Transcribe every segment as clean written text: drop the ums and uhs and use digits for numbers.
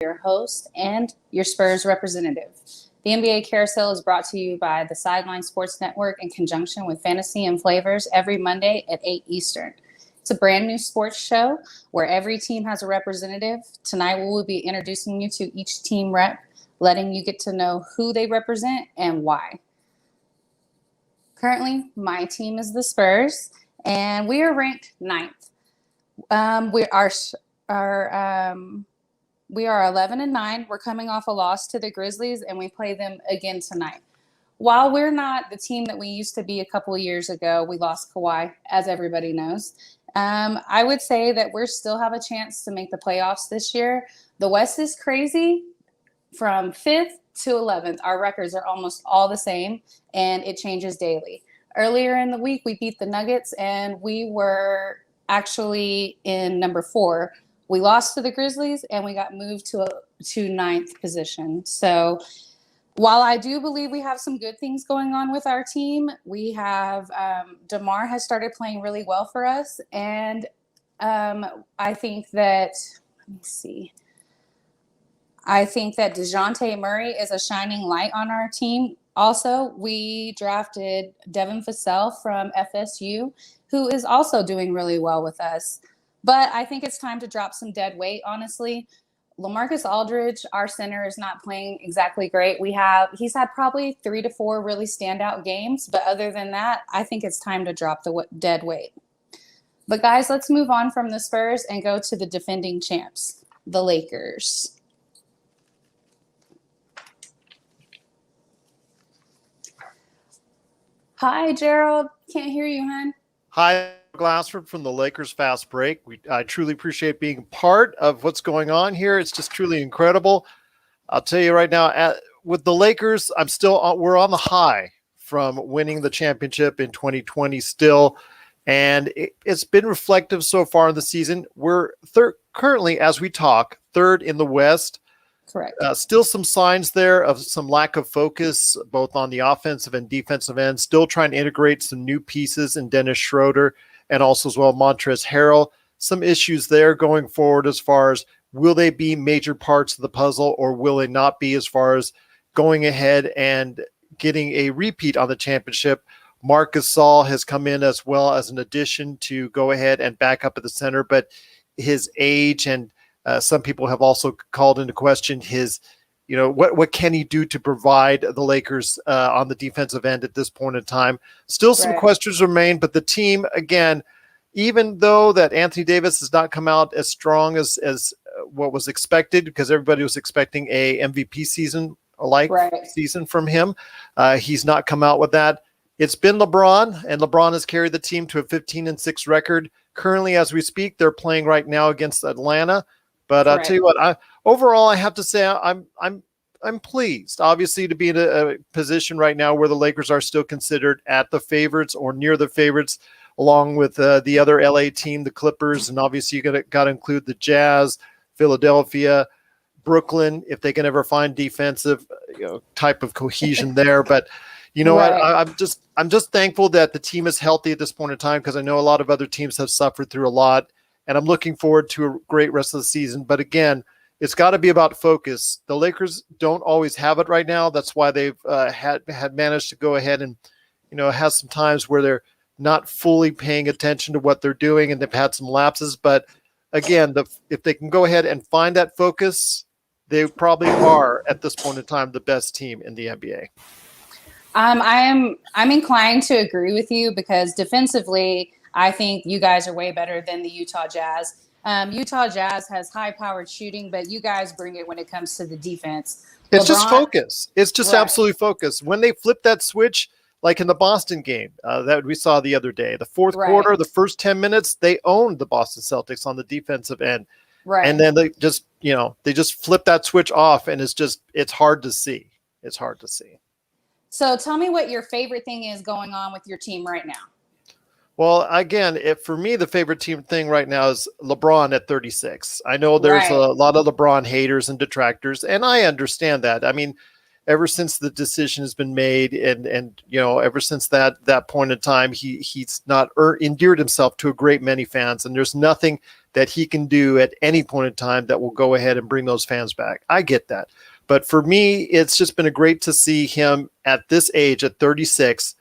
your host and your Spurs representative. The NBA Carousel is brought to you by the Sideline Sports Network in conjunction with Fantasy and Flavors every Monday at 8 Eastern. It's a brand new sports show where every team has a representative. Tonight, we will be introducing you to each team rep, letting you get to know who they represent and why. Currently, my team is the Spurs, and we are ranked 9th. We are 11-9. We're coming off a loss to the Grizzlies, and we play them again tonight. While we're not the team that we used to be a couple of years ago, we lost Kawhi, as everybody knows. I would say that we still have a chance to make the playoffs this year. The West is crazy. From 5th to 11th, our records are almost all the same, and it changes daily. Earlier in the week, we beat the Nuggets, and we were actually in number 4. We lost to the Grizzlies, and we got moved to 9th position. So while I do believe we have some good things going on with our team, we have DeMar has started playing really well for us, and I think that DeJounte Murray is a shining light on our team. Also, we drafted Devin Vassell from FSU, who is also doing really well with us. But I think it's time to drop some dead weight, honestly. LaMarcus Aldridge, our center, is not playing exactly great. He's had probably 3 to 4 really standout games. But other than that, I think it's time to drop the dead weight. But guys, let's move on from the Spurs and go to the defending champs, the Lakers. Hi, Gerald. Can't hear you, hon. Hi, Glassford from the Lakers Fast Break. I truly appreciate being part of what's going on here. It's just truly incredible. I'll tell you right now, with the Lakers, we're on the high from winning the championship in 2020 still, and it's been reflective so far in the season. We're currently, as we talk, 3rd in the West. Correct. Still some signs there of some lack of focus, both on the offensive and defensive end. Still trying to integrate some new pieces in Dennis Schroeder and also as well Montrezl Harrell. Some issues there going forward as far as will they be major parts of the puzzle or will they not be as far as going ahead and getting a repeat on the championship. Marc Gasol has come in as well as an addition to go ahead and back up at the center, but his age and some people have also called into question his, what can he do to provide the Lakers on the defensive end at this point in time? Still some questions remain, but the team, again, even though that Anthony Davis has not come out as strong as what was expected, because everybody was expecting a MVP season season from him, he's not come out with that. It's been LeBron, and LeBron has carried the team to a 15-6 record. Currently, as we speak, they're playing right now against Atlanta. But I'll tell you what, overall, I have to say I'm pleased, obviously, to be in a position right now where the Lakers are still considered at the favorites or near the favorites, along with the other LA team, the Clippers, and obviously you got to include the Jazz, Philadelphia, Brooklyn, if they can ever find defensive type of cohesion there. But what, I'm just thankful that the team is healthy at this point in time, because I know a lot of other teams have suffered through a lot. And I'm looking forward to a great rest of the season. But again, it's got to be about focus. The Lakers don't always have it right now. That's why they've had managed to go ahead and, have some times where they're not fully paying attention to what they're doing, and they've had some lapses. But again, if they can go ahead and find that focus, they probably are at this point in time the best team in the NBA. I'm inclined to agree with you, because defensively, I think you guys are way better than the Utah Jazz. Utah Jazz has high-powered shooting, but you guys bring it when it comes to the defense. It's just focus. It's just absolutely focus. When they flip that switch, like in the Boston game that we saw the other day, the fourth quarter, the first 10 minutes, they owned the Boston Celtics on the defensive end. Right. And then they just flip that switch off, and it's hard to see. It's hard to see. So tell me what your favorite thing is going on with your team right now. Well, again, for me, the favorite team thing right now is LeBron at 36. I know there's a lot of LeBron haters and detractors, and I understand that. I mean, ever since the decision has been made, and ever since that point in time, he's not endeared himself to a great many fans, and there's nothing that he can do at any point in time that will go ahead and bring those fans back. I get that. But for me, it's just been great to see him at this age, at 36,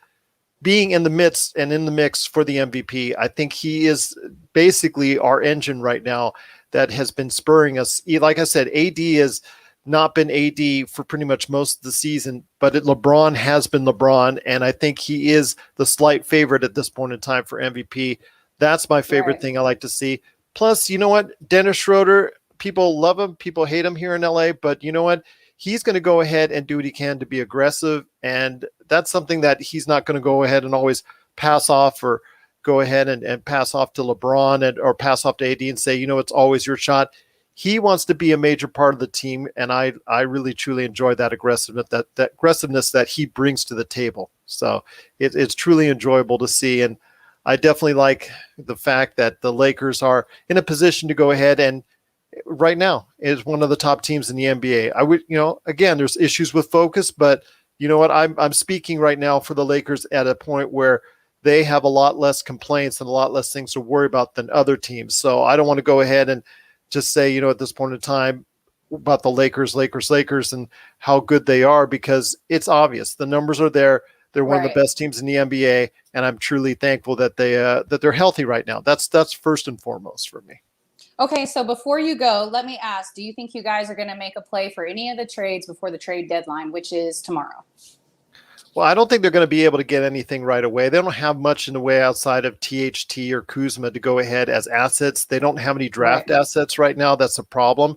being in the midst and in the mix for the MVP. I think he is basically our engine right now that has been spurring us. Like I said, AD has not been AD for pretty much most of the season, but LeBron has been LeBron, and I think he is the slight favorite at this point in time for MVP. That's my favorite thing I like to see. Plus, you know what? Dennis Schroeder, people love him, people hate him here in LA, but you know what? He's going to go ahead and do what he can to be aggressive, and that's something that he's not going to go ahead and always pass off or go ahead and pass off to LeBron or pass off to AD and say, it's always your shot. He wants to be a major part of the team, and I really truly enjoy that aggressiveness that he brings to the table. So it's truly enjoyable to see, and I definitely like the fact that the Lakers are in a position to go ahead and right now is one of the top teams in the NBA. I would, again, there's issues with focus, but you know what? I'm speaking right now for the Lakers at a point where they have a lot less complaints and a lot less things to worry about than other teams. So I don't want to go ahead and just say, at this point in time about the Lakers and how good they are, because it's obvious. The numbers are there. They're one of the best teams in the NBA, and I'm truly thankful that they're healthy right now. That's first and foremost for me. Okay, so before you go, let me ask, do you think you guys are going to make a play for any of the trades before the trade deadline, which is tomorrow? Well, I don't think they're going to be able to get anything right away. They don't have much in the way outside of THT or Kuzma to go ahead as assets. They don't have any draft assets right now. That's a problem.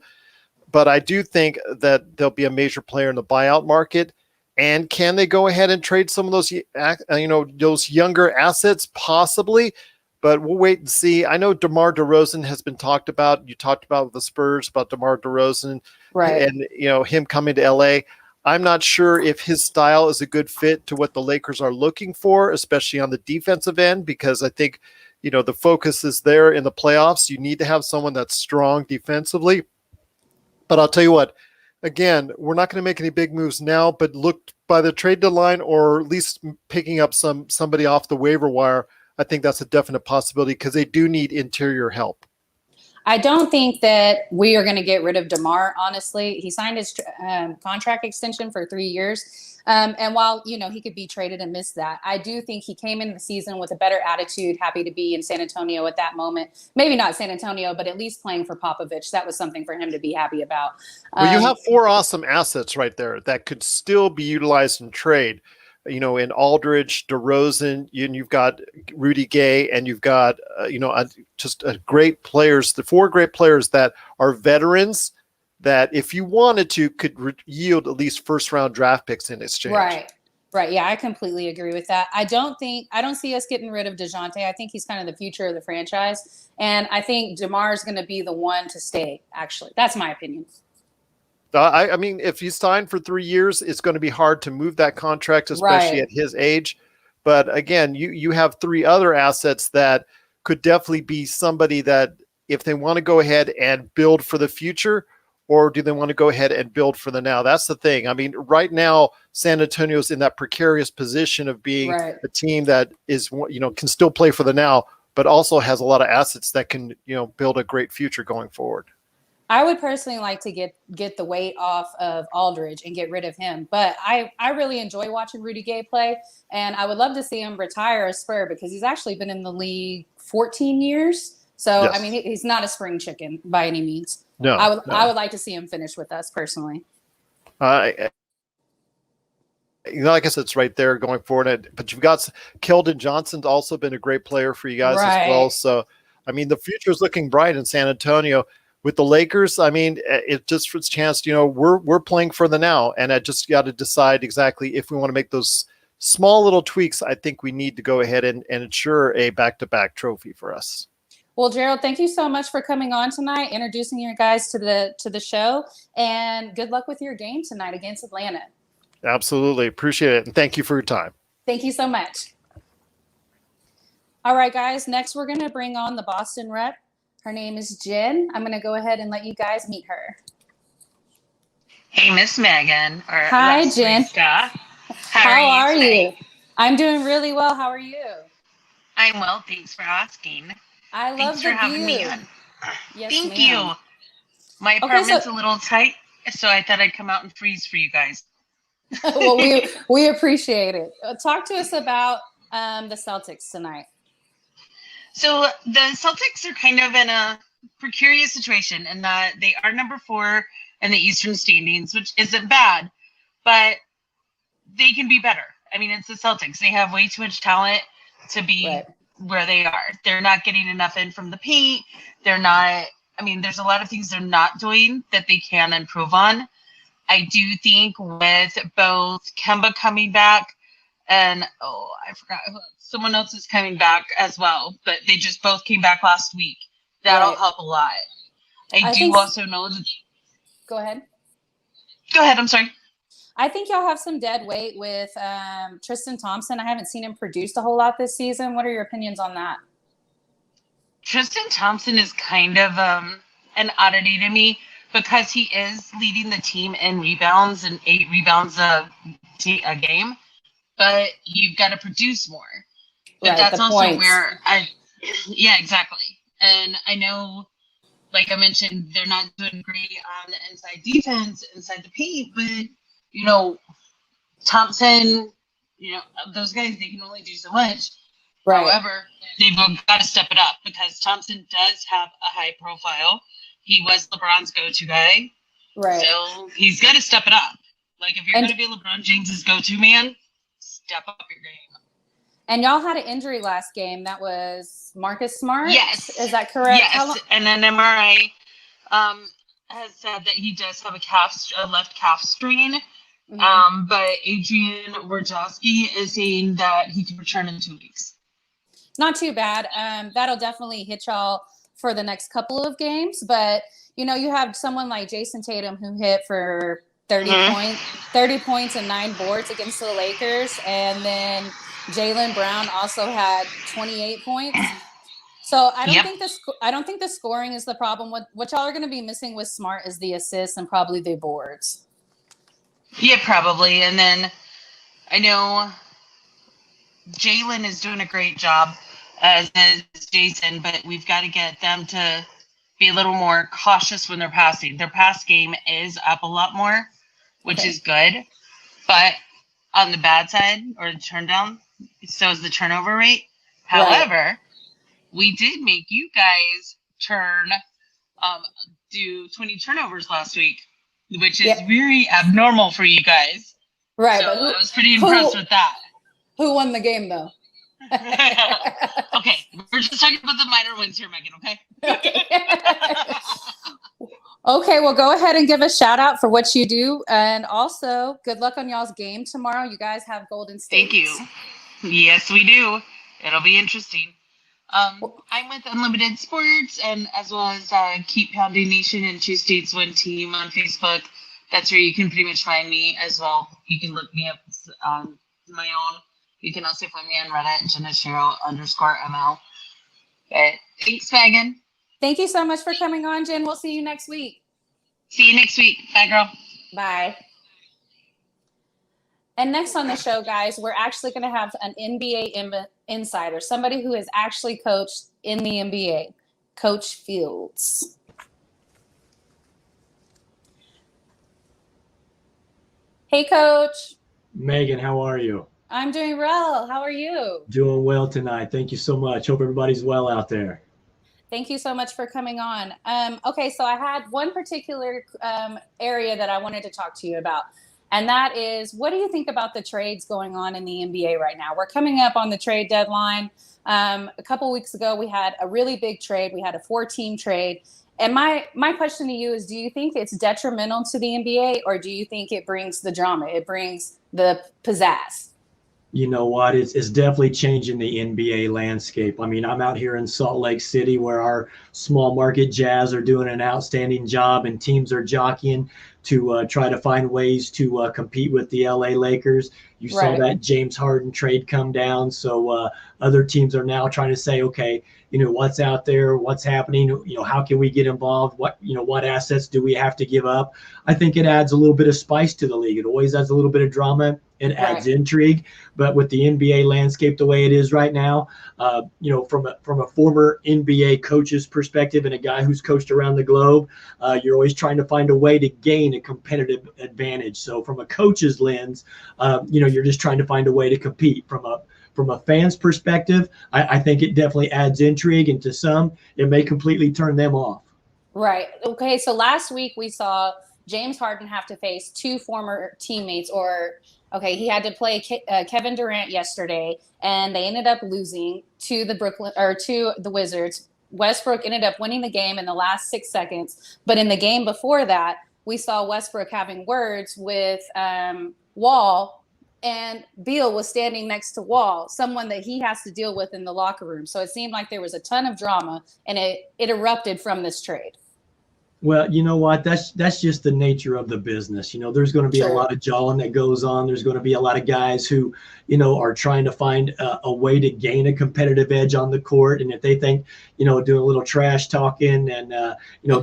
But I do think that they'll be a major player in the buyout market. And can they go ahead and trade some of those, those younger assets? Possibly. But we'll wait and see. I know DeMar DeRozan has been talked about. You talked about with the Spurs about DeMar DeRozan and him coming to LA. I'm not sure if his style is a good fit to what the Lakers are looking for, especially on the defensive end, because I think, the focus is there in the playoffs. You need to have someone that's strong defensively. But I'll tell you what, again, we're not going to make any big moves now, but look by the trade deadline or at least picking up somebody off the waiver wire. I think that's a definite possibility because they do need interior help. I don't think that we are going to get rid of DeMar, honestly. He signed his contract extension for 3 years. And while, he could be traded and miss that, I do think he came into the season with a better attitude, happy to be in San Antonio at that moment. Maybe not San Antonio, but at least playing for Popovich. That was something for him to be happy about. Well, you have 4 awesome assets right there that could still be utilized in trade. In Aldridge, DeRozan, you've got Rudy Gay, and you've got, just great players, the 4 great players that are veterans that if you wanted to could yield at least first-round draft picks in exchange. Right. Yeah, I completely agree with that. I don't see us getting rid of DeJounte. I think he's kind of the future of the franchise. And I think DeMar is going to be the one to stay, actually. That's my opinion. I mean, if he's signed for 3 years, it's going to be hard to move that contract, especially at his age. But again, you have 3 other assets that could definitely be somebody that if they want to go ahead and build for the future, or do they want to go ahead and build for the now? That's the thing. I mean, right now, San Antonio's in that precarious position of being a team that is, can still play for the now, but also has a lot of assets that can, build a great future going forward. I would personally like to get the weight off of Aldridge and get rid of him. But I really enjoy watching Rudy Gay play, and I would love to see him retire a Spur because he's actually been in the league 14 years. So, yes. I mean, he's not a spring chicken by any means. No, I would like to see him finish with us personally. Like I said, it's right there going forward. But you've got Keldon Johnson's also been a great player for you guys as well. So, I mean, the future is looking bright in San Antonio. With the Lakers, I mean, it just for its chance, we're playing for the now, and I just got to decide exactly if we want to make those small little tweaks. I think we need to go ahead and ensure a back-to-back trophy for us. Well, Gerald, thank you so much for coming on tonight, introducing your guys to the show, and good luck with your game tonight against Atlanta. Absolutely. Appreciate it, and thank you for your time. Thank you so much. All right, guys, next we're going to bring on the Boston rep. Her name is Jen. I'm going to go ahead and let you guys meet her. Hey, Miss Megan. Hi, Jen. How are you? I'm doing really well. How are you? I'm well. Thanks for asking. I love the view. Having me on. Yes, Thank ma'am. you. My Okay, apartment's so a little tight, so I thought I'd come out and freeze for you guys. well, we appreciate it. Talk to us about the Celtics tonight. So the Celtics are kind of in a precarious situation in that they are number 4 in the Eastern standings, which isn't bad, but they can be better. I mean, it's the Celtics. They have way too much talent to be Right. where they are. They're not getting enough in from the paint. They're not, I mean, there's a lot of things they're not doing that they can improve on. I do think with both Kemba coming back and, I forgot, someone else is coming back as well, but they just both came back last week. That'll Right. help a lot. I do think. also know that. Go ahead. Go ahead, I'm sorry. I think y'all have some dead weight with Tristan Thompson. I haven't seen him produce a whole lot this season. What are your opinions on that? Tristan Thompson is kind of an oddity to me because he is leading the team in rebounds and 8 rebounds a game, but you've got to produce more. But Right, that's the also points. where yeah, exactly. And I know, like I mentioned, they're not doing great on the inside defense, inside the paint, but, Thompson, those guys, they can only do so much. Right. However, they've got to step it up because Thompson does have a high profile. He was LeBron's go-to guy. Right. So he's got to step it up. Like, if you're going to be LeBron James's go-to man, step up your game. And y'all had an injury last game. That was Marcus Smart? Yes. Is that correct? Yes. And an MRI has said that he does have a left calf strain. Mm-hmm. But Adrian Wojcicki is saying that he can return in 2 weeks. Not too bad. That'll definitely hit y'all for the next couple of games. But, you have someone like Jason Tatum who hit for 30 points and 9 boards against the Lakers. And then Jaylen Brown also had 28 points. So I don't think the scoring is the problem. What y'all are going to be missing with Smart is the assists and probably the boards. Yeah, probably. And then I know Jaylen is doing a great job, as is Jason, but we've got to get them to be a little more cautious when they're passing. Their pass game is up a lot more, which is good. But on the bad side, or the turn down, so is the turnover rate. Right. However, we did make you guys do 20 turnovers last week, which is very abnormal for you guys. Right. So I was pretty impressed with that. Who won the game, though? Okay, we're just talking about the minor wins here, Megan, okay? Okay, well, go ahead and give a shout out for what you do. And also, good luck on y'all's game tomorrow. You guys have Golden State. Thank you. Yes, we do. It'll be interesting. I'm with Unlimited Sports and as well as Keep Pounding Nation and Two States One Team on Facebook. That's where you can pretty much find me as well. You can look me up on my own. You can also find me on Reddit, @JennaCheryl_ML. But thanks, Megan. Thank you so much for coming on, Jen. We'll see you next week. See you next week. Bye, girl. Bye. And next on the show, guys, we're actually going to have an NBA insider, somebody who has actually coached in the NBA, Coach Fields. Hey, Coach. Megan, how are you? I'm doing well. How are you? Doing well tonight. Thank you so much. Hope everybody's well out there. Thank you so much for coming on. Okay, so I had one particular area that I wanted to talk to you about, and that is, what do you think about the trades going on in the NBA right now? We're coming up on the trade deadline. A couple weeks ago, we had a really big trade. We had a 4-team trade. And my question to you is, do you think it's detrimental to the NBA, or do you think it brings the drama? It brings the pizzazz? You know what? It's definitely changing the NBA landscape. I mean, I'm out here in Salt Lake City where our small market Jazz are doing an outstanding job and teams are jockeying to try to find ways to compete with the LA Lakers. You saw Right. that James Harden trade come down. So other teams are now trying to say, okay, what's out there, what's happening, how can we get involved? What assets do we have to give up? I think it adds a little bit of spice to the league. It always adds a little bit of drama. It adds Right. intrigue. But with the NBA landscape the way it is right now, from a former NBA coach's perspective and a guy who's coached around the globe, you're always trying to find a way to gain a competitive advantage. So from a coach's lens, you're just trying to find a way to compete. From a fan's perspective, I think it definitely adds intrigue, and to some, it may completely turn them off. Right. Okay. So last week we saw James Harden have to face two former teammates, he had to play Kevin Durant yesterday, and they ended up losing to the Wizards. Westbrook ended up winning the game in the last 6 seconds, but in the game before that, we saw Westbrook having words with Wall, and Beal was standing next to Wall, someone that he has to deal with in the locker room. So it seemed like there was a ton of drama, and it erupted from this trade. Well, you know what? That's just the nature of the business. There's going to be a lot of jawing that goes on. There's going to be a lot of guys who, are trying to find a way to gain a competitive edge on the court. And if they think, doing a little trash talking and,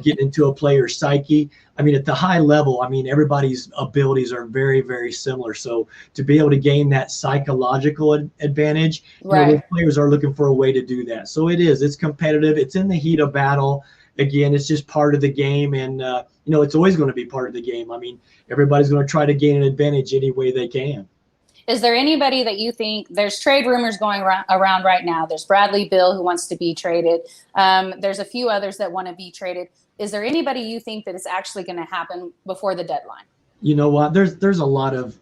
getting into a player's psyche, at the high level, everybody's abilities are very, very similar. So to be able to gain that psychological advantage, Right. players are looking for a way to do that. So it's competitive. It's in the heat of battle. Again, it's just part of the game, and it's always going to be part of the game. Everybody's going to try to gain an advantage any way they can. Is there anybody that you think, there's trade rumors going around right now? There's Bradley Beal who wants to be traded. There's a few others that want to be traded. Is there anybody you think that is actually going to happen before the deadline? You know what? There's a lot of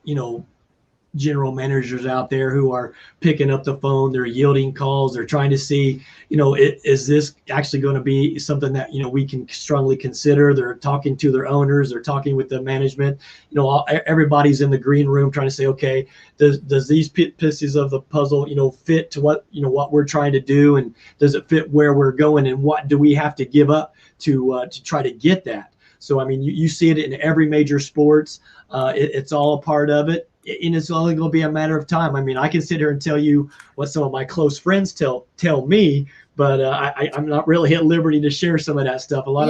general managers out there who are picking up the phone. They're yielding calls. They're trying to see, is this actually going to be something that, we can strongly consider? They're talking to their owners. They're talking with the management. Everybody's in the green room trying to say, okay, does these pieces of the puzzle, fit to what we're trying to do? And does it fit where we're going? And what do we have to give up to try to get that? So, you see it in every major sports. It's all a part of it. And it's only going to be a matter of time. I can sit here and tell you what some of my close friends tell me, but I'm not really at liberty to share some of that stuff. A lot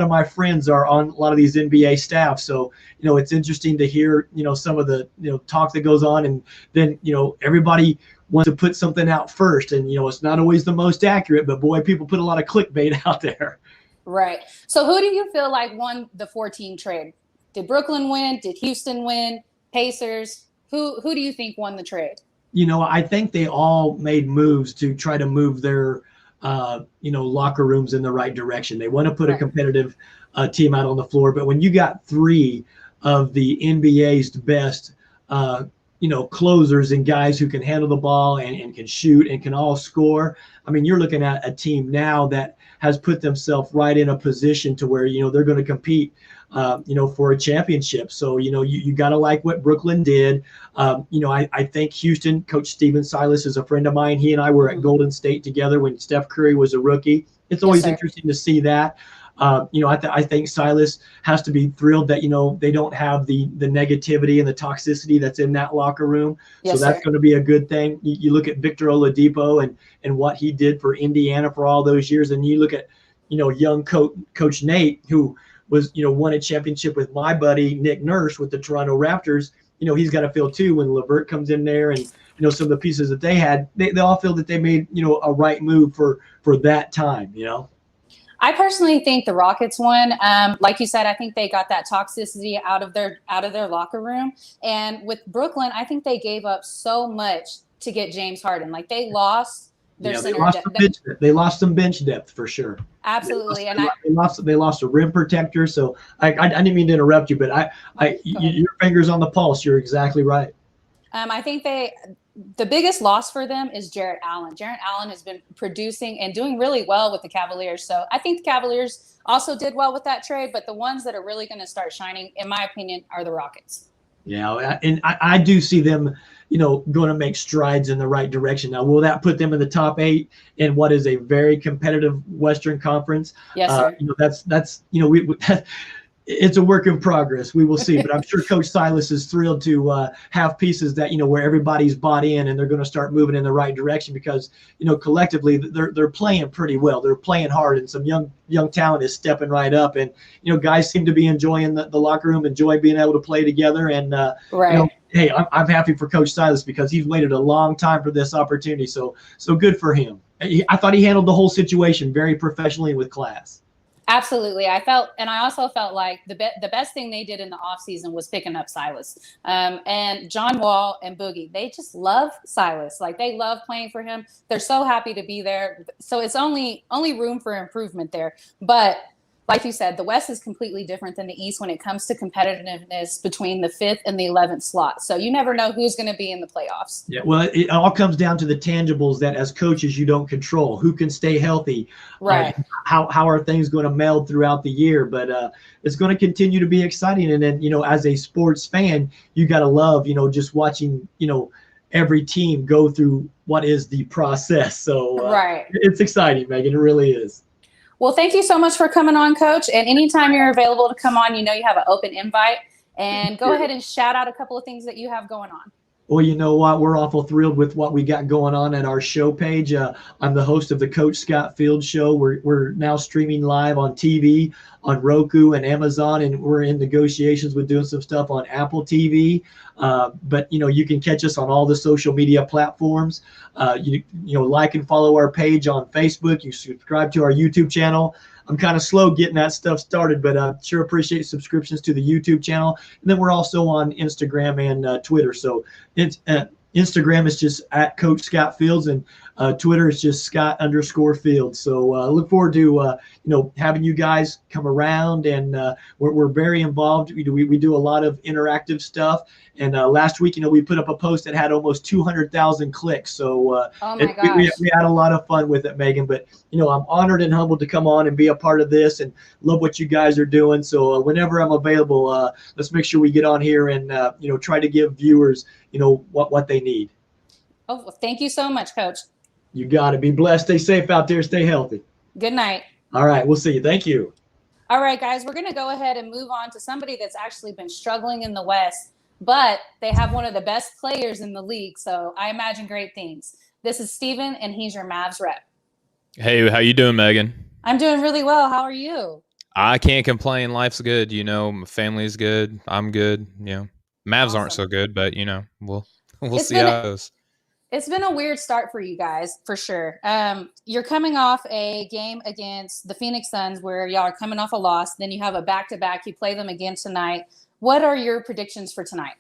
of my friends are on a lot of these NBA staff, so it's interesting to hear some of the talk that goes on, and then everybody wants to put something out first, and it's not always the most accurate, but boy, people put a lot of clickbait out there. Right. So who do you feel like won the 4-team trade? Did Brooklyn win? Did Houston win? Pacers? Who do you think won the trade? I think they all made moves to try to move their locker rooms in the right direction. They want to put a competitive team out on the floor, but when you got three of the NBA's best closers and guys who can handle the ball and can shoot and can all score, you're looking at a team now that has put themselves right in a position to where they're going to compete for a championship. So, you got to like what Brooklyn did. I think Houston, Coach Steven Silas is a friend of mine. He and I were at Golden State together when Steph Curry was a rookie. It's always interesting to see that. I think Silas has to be thrilled that, they don't have the negativity and the toxicity that's in that locker room. So that's going to be a good thing. You look at Victor Oladipo and what he did for Indiana for all those years. And you look at, young Coach Nate, who was, won a championship with my buddy Nick Nurse with the Toronto Raptors. He's got to feel too when LeVert comes in there and, some of the pieces that they had, they all feel that they made, a right move for that time, I personally think the Rockets won. Like you said, I think they got that toxicity out of their locker room. And with Brooklyn, I think they gave up so much to get James Harden. Like they lost their center depth. They lost some bench depth for sure. Absolutely. They lost a rim protector. So I didn't mean to interrupt you, but your finger's on the pulse. You're exactly right. I think the biggest loss for them is Jarrett Allen. Jarrett Allen has been producing and doing really well with the Cavaliers. So I think the Cavaliers also did well with that trade, but the ones that are really going to start shining, in my opinion, are the Rockets. Yeah, and I do see them, going to make strides in the right direction. Now, will that put them in the top 8 in what is a very competitive Western Conference? Yes, sir. That's it's a work in progress. We will see, but I'm sure Coach Silas is thrilled to have pieces that, where everybody's bought in and they're going to start moving in the right direction because, collectively they're playing pretty well. They're playing hard, and some young talent is stepping right up. And, guys seem to be enjoying the locker room, enjoy being able to play together. And, right. Hey, I'm happy for Coach Silas because he's waited a long time for this opportunity. So good for him. I thought he handled the whole situation very professionally and with class. Absolutely. I also felt like the best thing they did in the offseason was picking up Silas. And John Wall and Boogie, they just love Silas. Like, they love playing for him. They're so happy to be there. So it's only room for improvement there. But like you said, the West is completely different than the East when it comes to competitiveness between the 5th and the 11th slot. So you never know who's going to be in the playoffs. Yeah, well, it all comes down to the tangibles that as coaches you don't control. Who can stay healthy? Right. How are things going to meld throughout the year? But it's going to continue to be exciting. And then, as a sports fan, you got to love, just watching, every team go through what is the process. So right. It's exciting, Megan. It really is. Well, thank you so much for coming on, Coach. And anytime you're available to come on, you have an open invite. And go ahead and shout out a couple of things that you have going on. Well, you know what? We're awful thrilled with what we got going on at our show page. I'm the host of the Coach Scott Field Show. We're now streaming live on TV, on Roku and Amazon, and we're in negotiations with doing some stuff on Apple TV. But you can catch us on all the social media platforms. Like and follow our page on Facebook. You subscribe to our YouTube channel. I'm kind of slow getting that stuff started, but I sure appreciate subscriptions to the YouTube channel. And then we're also on Instagram and Twitter. So it's Instagram is just at Coach Scott Fields, and Twitter is just Scott_Fields. So look forward to having you guys come around, and we're very involved. We do a lot of interactive stuff. And last week, we put up a post that had almost 200,000 clicks. So oh my gosh. we had a lot of fun with it, Megan. But I'm honored and humbled to come on and be a part of this, and love what you guys are doing. So whenever I'm available, let's make sure we get on here and try to give viewers what they need. Oh, well, thank you so much, Coach. You got to be blessed. Stay safe out there. Stay healthy. Good night. All right. We'll see you. Thank you. All right, guys, we're going to go ahead and move on to somebody that's actually been struggling in the West, but they have one of the best players in the league. So I imagine great things. This is Steven, and he's your Mavs rep. Hey, how you doing, Megan? I'm doing really well. How are you? I can't complain. Life's good. My family's good. I'm good. Mavs Awesome. aren't so good, but we'll see been how it goes. It's been a weird start for you guys, for sure. You're coming off a game against the Phoenix Suns where y'all are coming off a loss. Then you have a back-to-back. You play them again tonight. What are your predictions for tonight?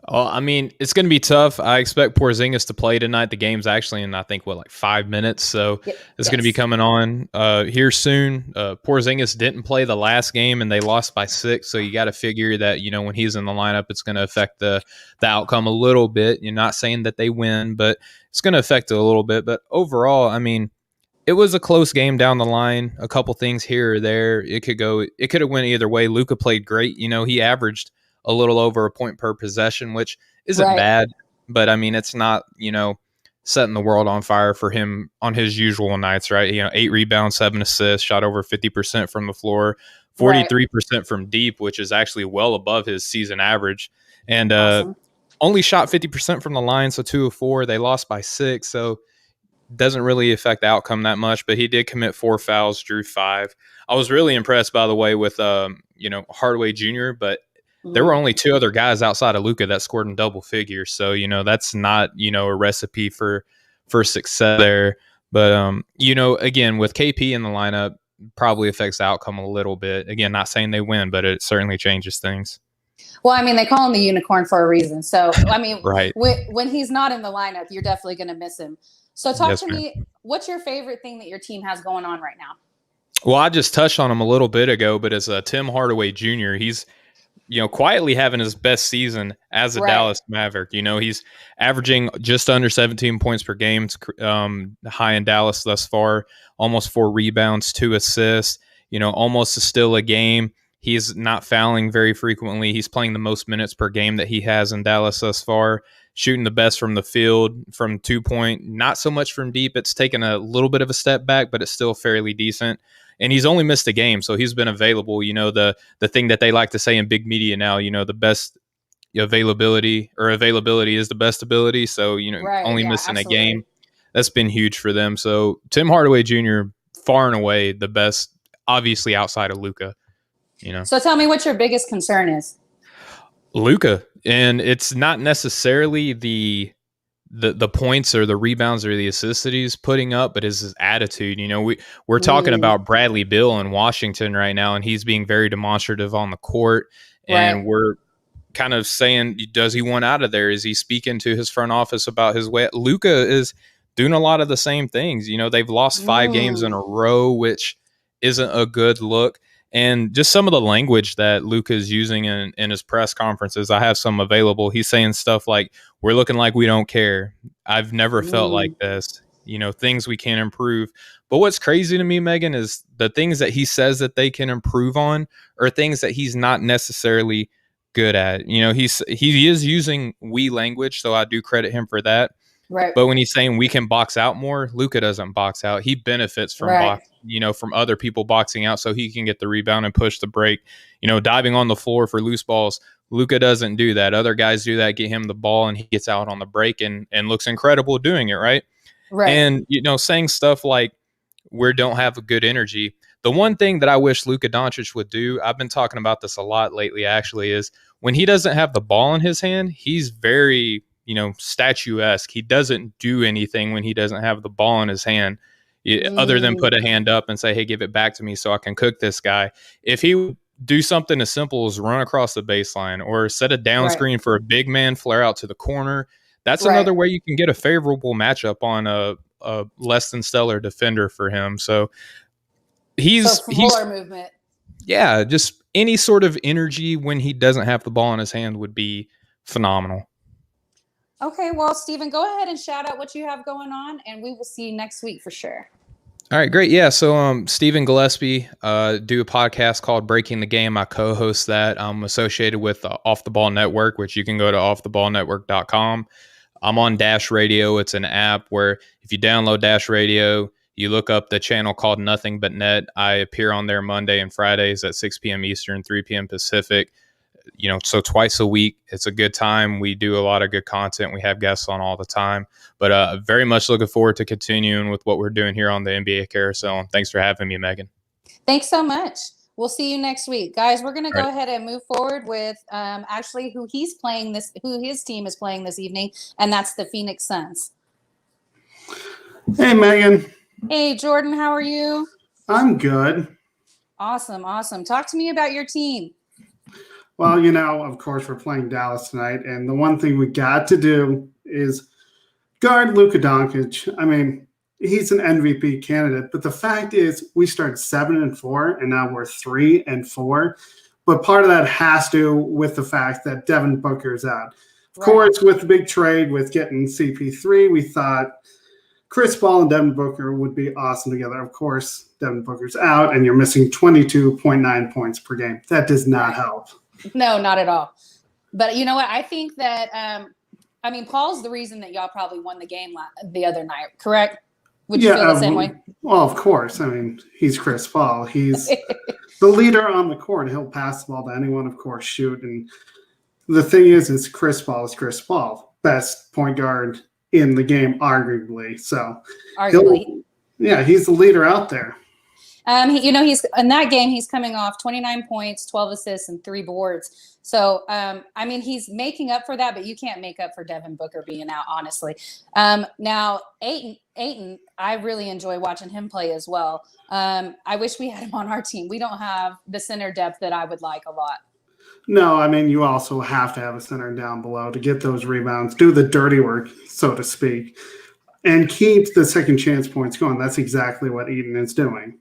Well, it's going to be tough. I expect Porzingis to play tonight. The game's actually in, I think, 5 minutes. So it's going to be coming on here soon. Porzingis didn't play the last game, and they lost by 6. So you got to figure that, when he's in the lineup, it's going to affect the outcome a little bit. You're not saying that they win, but it's going to affect it a little bit. But overall, it was a close game down the line. A couple things here or there. It could have went either way. Luka played great. He averaged a little over a point per possession, which isn't bad, but it's not, setting the world on fire for him on his usual nights, right? 8 rebounds, 7 assists, shot over 50% from the floor, 43% from deep, which is actually well above his season average. And Awesome. Only shot 50% from the line, so 2 of 4. They lost by 6, so doesn't really affect the outcome that much, but he did commit 4 fouls, drew 5. I was really impressed, by the way, with Hardaway Jr., but there were only 2 other guys outside of Luka that scored in double figures. So, that's not, a recipe for success there. But, again, with KP in the lineup, probably affects the outcome a little bit. Again, not saying they win, but it certainly changes things. Well, they call him the unicorn for a reason. So, right. when he's not in the lineup, you're definitely going to miss him. So talk to me, what's your favorite thing that your team has going on right now? Well, I just touched on him a little bit ago, but as Tim Hardaway Jr., he's quietly having his best season as a Dallas Maverick. He's averaging just under 17 points per game, high in Dallas thus far, almost 4 rebounds, 2 assists, almost a steal a game. He's not fouling very frequently. He's playing the most minutes per game that he has in Dallas thus far, shooting the best from the field, from 2-point, not so much from deep. It's taken a little bit of a step back, but it's still fairly decent. and he's only missed a game, so he's been available. You know, the thing that they like to say in big media now, you know, the best availability is the best ability. So, you know, only missing a game, that's been huge for them. So Tim Hardaway Jr., far and away the best, obviously outside of Luka, you know. So tell me what your biggest concern is. Luka, and it's not necessarily the points or the rebounds or the assists that he's putting up, but his attitude. You know, we're talking about Bradley Beal in Washington right now, and he's being very demonstrative on the court, and we're kind of saying, does he want out of there? Is he speaking to his front office about his way? Luka is doing a lot of the same things. You know, they've lost 5 games in a row, which isn't a good look. And just some of the language that Luka is using in his press conferences, I have some available. He's saying stuff like, we're looking like we don't care. I've never felt like this. You know, things we can't improve. But what's crazy to me, Megan, is the things that he says that they can improve on are things that he's not necessarily good at. You know, he is using we language, so I do credit him for that. Right. But when he's saying we can box out more, Luka doesn't box out. He benefits from from other people boxing out, so he can get the rebound and push the break. You know, diving on the floor for loose balls, Luka doesn't do that. Other guys do that, get him the ball, and he gets out on the break and looks incredible doing it, right? And, you know, saying stuff like we don't have a good energy. The one thing that I wish Luka Doncic would do, I've been talking about this a lot lately actually, is when he doesn't have the ball in his hand, he's very, you know, statuesque. He doesn't do anything when he doesn't have the ball in his hand other than put a hand up and say, hey, give it back to me so I can cook this guy. If he would do something as simple as run across the baseline or set a down screen for a big man, flare out to the corner, that's another way you can get a favorable matchup on a less than stellar defender for him. So he's movement. Yeah, just any sort of energy when he doesn't have the ball in his hand would be phenomenal. Okay, well, Stephen, go ahead and shout out what you have going on, and we will see you next week for sure. All right, great. Yeah, so Stephen Gillespie do a podcast called Breaking the Game. I co-host that. I'm associated with Off the Ball Network, which you can go to offtheballnetwork.com. I'm on Dash Radio. It's an app where if you download Dash Radio, you look up the channel called Nothing But Net. I appear on there Monday and Fridays at 6 p.m. Eastern, 3 p.m. Pacific. You know, so twice a week. It's a good time. We do a lot of good content. We have guests on all the time, but very much looking forward to continuing with what we're doing here on the NBA Carousel. And thanks for having me, Megan. Thanks so much. We'll see you next week, guys. We're going to go ahead and move forward with actually who his team is playing this evening, and that's the Phoenix Suns. Hey, Megan. Hey, Jordan. How are you? I'm good. Awesome. Talk to me about your team. Well, you know, of course, we're playing Dallas tonight, and the one thing we got to do is guard Luka Doncic. I mean, he's an MVP candidate, but the fact is we started 7-4, and now we're 3-4. But part of that has to do with the fact that Devin Booker's out. Of course, with the big trade with getting CP3, we thought Chris Paul and Devin Booker would be awesome together. Of course, Devin Booker's out, and you're missing 22.9 points per game. That does not help. No, not at all. But you know what? I think that, Paul's the reason that y'all probably won the game the other night, correct? Would you feel the same way? Well, of course. I mean, he's Chris Paul. He's the leader on the court. He'll pass the ball to anyone, of course, shoot. And the thing is Chris Paul is Chris Paul. Best point guard in the game, arguably. So, he's the leader out there. He's in that game. He's coming off 29 points, 12 assists, and 3 boards. So, he's making up for that, but you can't make up for Devin Booker being out, honestly. Now, Ayton, I really enjoy watching him play as well. I wish we had him on our team. We don't have the center depth that I would like a lot. No, I mean, you also have to have a center down below to get those rebounds, do the dirty work, so to speak, and keep the second chance points going. That's exactly what Ayton is doing.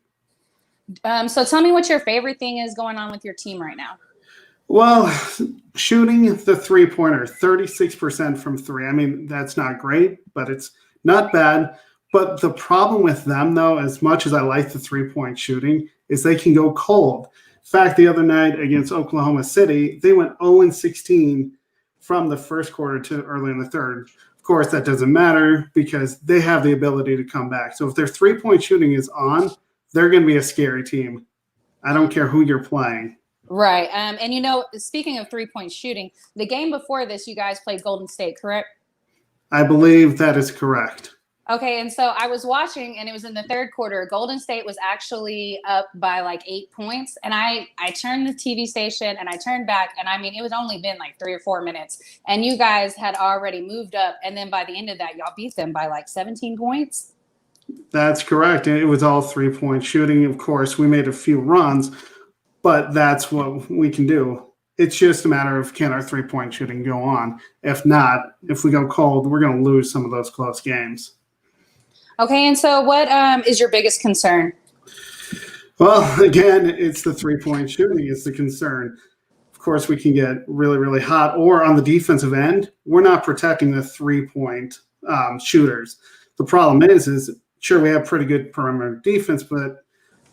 So tell me what your favorite thing is going on with your team right now. Well, shooting the three-pointer, 36% from 3. I mean, that's not great, but it's not bad. But the problem with them, though, as much as I like the three-point shooting, is they can go cold. In fact, the other night against Oklahoma City, they went 0-16 from the first quarter to early in the third. Of course, that doesn't matter because they have the ability to come back. So if their three-point shooting is on, they're going to be a scary team. I don't care who you're playing. Right. And, speaking of three-point shooting, the game before this, you guys played Golden State, correct? I believe that is correct. Okay, and so I was watching, and it was in the third quarter. Golden State was actually up by like 8 points, and I turned the TV station, and I turned back, and it was only been like 3 or 4 minutes, and you guys had already moved up, and then by the end of that, y'all beat them by like 17 points. That's correct. It was all 3-point shooting. Of course, we made a few runs, but that's what we can do. It's just a matter of can our 3-point shooting go on. If not, if we go cold, we're going to lose some of those close games. Okay, and so what is your biggest concern? Well, again, it's the 3-point shooting is the concern. Of course, we can get really, really hot. Or on the defensive end, we're not protecting the 3-point shooters. The problem is sure, we have pretty good perimeter defense, but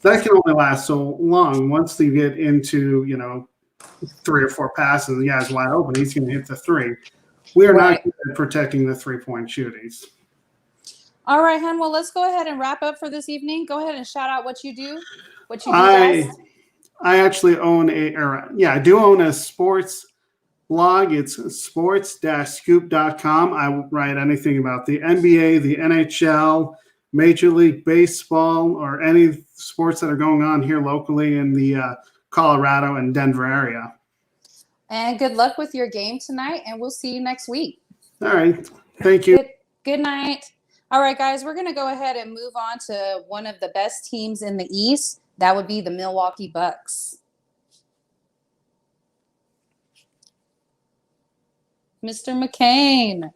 that can only last so long. Once they get into, 3 or 4 passes, the guy's wide open, he's going to hit the 3. We are not good at protecting the 3-point shootings. All right, hon. Well, let's go ahead and wrap up for this evening. Go ahead and shout out what you do. What you do best. I actually own I do own a sports blog. It's sports-scoop.com. I write anything about the NBA, the NHL, Major League Baseball, or any sports that are going on here locally in the Colorado and Denver area. And good luck with your game tonight, and we'll see you next week. All right. Thank you. Good night. All right, guys, we're going to go ahead and move on to one of the best teams in the East. That would be the Milwaukee Bucks. Mr. McCain.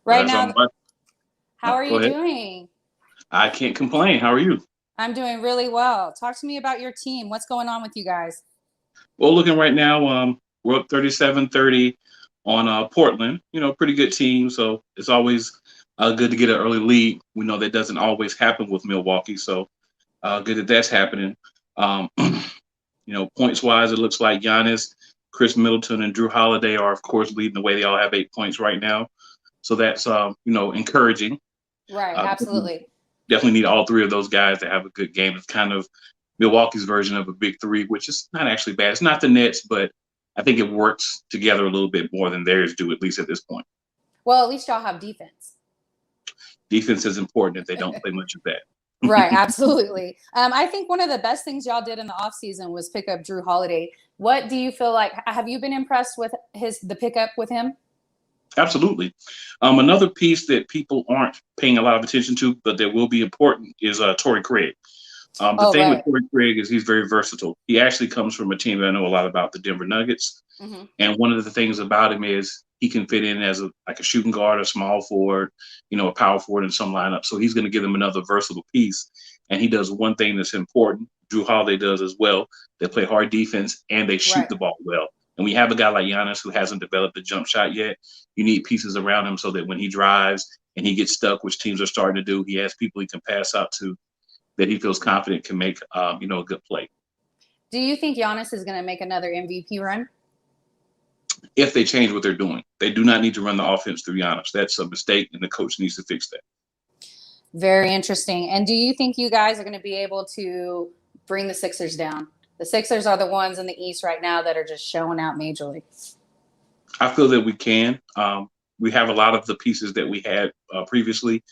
Right now, how are you doing? I can't complain. How are you? I'm doing really well. Talk to me about your team. What's going on with you guys? Well, looking right now, we're up 37-30 on Portland. Pretty good team. So it's always good to get an early lead. We know that doesn't always happen with Milwaukee. So good that that's happening. Points wise, it looks like Giannis, Chris Middleton, and Drew Holiday are, of course, leading the way. They all have 8 points right now. So that's, encouraging. Right. Absolutely. Definitely need all 3 of those guys to have a good game. It's kind of Milwaukee's version of a big 3, which is not actually bad. It's not the Nets, but I think it works together a little bit more than theirs do, at least at this point. Well, at least y'all have defense. Defense is important if they don't play much of that. Right, absolutely. I think one of the best things y'all did in the offseason was pick up Drew Holiday. What do you feel like? Have you been impressed with the pickup with him? Absolutely. Another piece that people aren't paying a lot of attention to, but that will be important, is Torrey Craig. The thing with Torrey Craig is he's very versatile. He actually comes from a team that I know a lot about, the Denver Nuggets. Mm-hmm. And one of the things about him is he can fit in as a shooting guard, a small forward, a power forward in some lineup. So he's going to give them another versatile piece. And he does one thing that's important. Drew Holiday does as well. They play hard defense and they shoot the ball well. And we have a guy like Giannis who hasn't developed the jump shot yet. You need pieces around him so that when he drives and he gets stuck, which teams are starting to do, he has people he can pass out to that he feels confident can make, a good play. Do you think Giannis is going to make another MVP run? If they change what they're doing. They do not need to run the offense through Giannis. That's a mistake, and the coach needs to fix that. Very interesting. And do you think you guys are going to be able to bring the Sixers down? The Sixers are the ones in the East right now that are just showing out majorly. I feel that we can. We have a lot of the pieces that we had previously.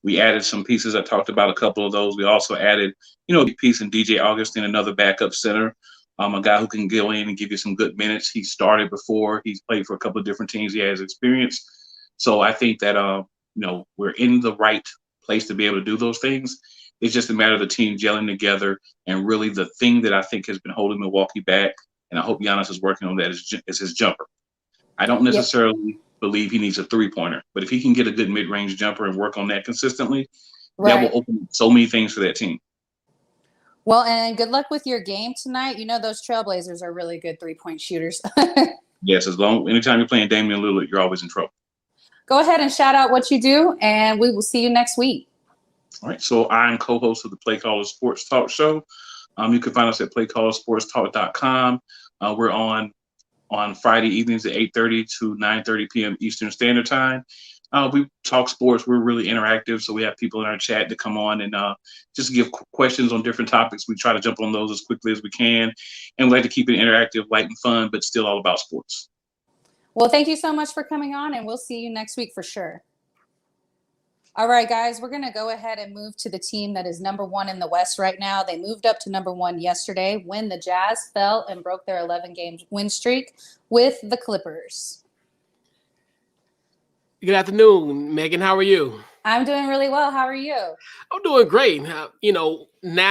We added some pieces. I talked about a couple of those. We also added, a piece in DJ Augustin, another backup center, a guy who can go in and give you some good minutes. He started before. He's played for a couple of different teams. He has experience. So I think that, we're in the right place to be able to do those things. It's just a matter of the team gelling together. And really the thing that I think has been holding Milwaukee back, and I hope Giannis is working on that, is his jumper. I don't necessarily believe he needs a 3-pointer, but if he can get a good mid-range jumper and work on that consistently, that will open so many things for that team. Well, and good luck with your game tonight. Those Trailblazers are really good 3-point shooters. Yes, anytime you're playing Damian Lillard, you're always in trouble. Go ahead and shout out what you do, and we will see you next week. All right. So I'm co-host of the Play Caller Sports Talk Show. You can find us at playcallersportstalk.com. We're on Friday evenings at 8:30 to 9:30 p.m. Eastern Standard Time. We talk sports. We're really interactive, so we have people in our chat to come on and just give questions on different topics. We try to jump on those as quickly as we can, and we like to keep it interactive, light, and fun, but still all about sports. Well, thank you so much for coming on, and we'll see you next week for sure. All right, guys, we're going to go ahead and move to the team that is number 1 in the West right now. They moved up to number 1 yesterday when the Jazz fell and broke their 11-game win streak with the Clippers. Good afternoon, Megan. How are you? I'm doing really well. How are you? I'm doing great. 9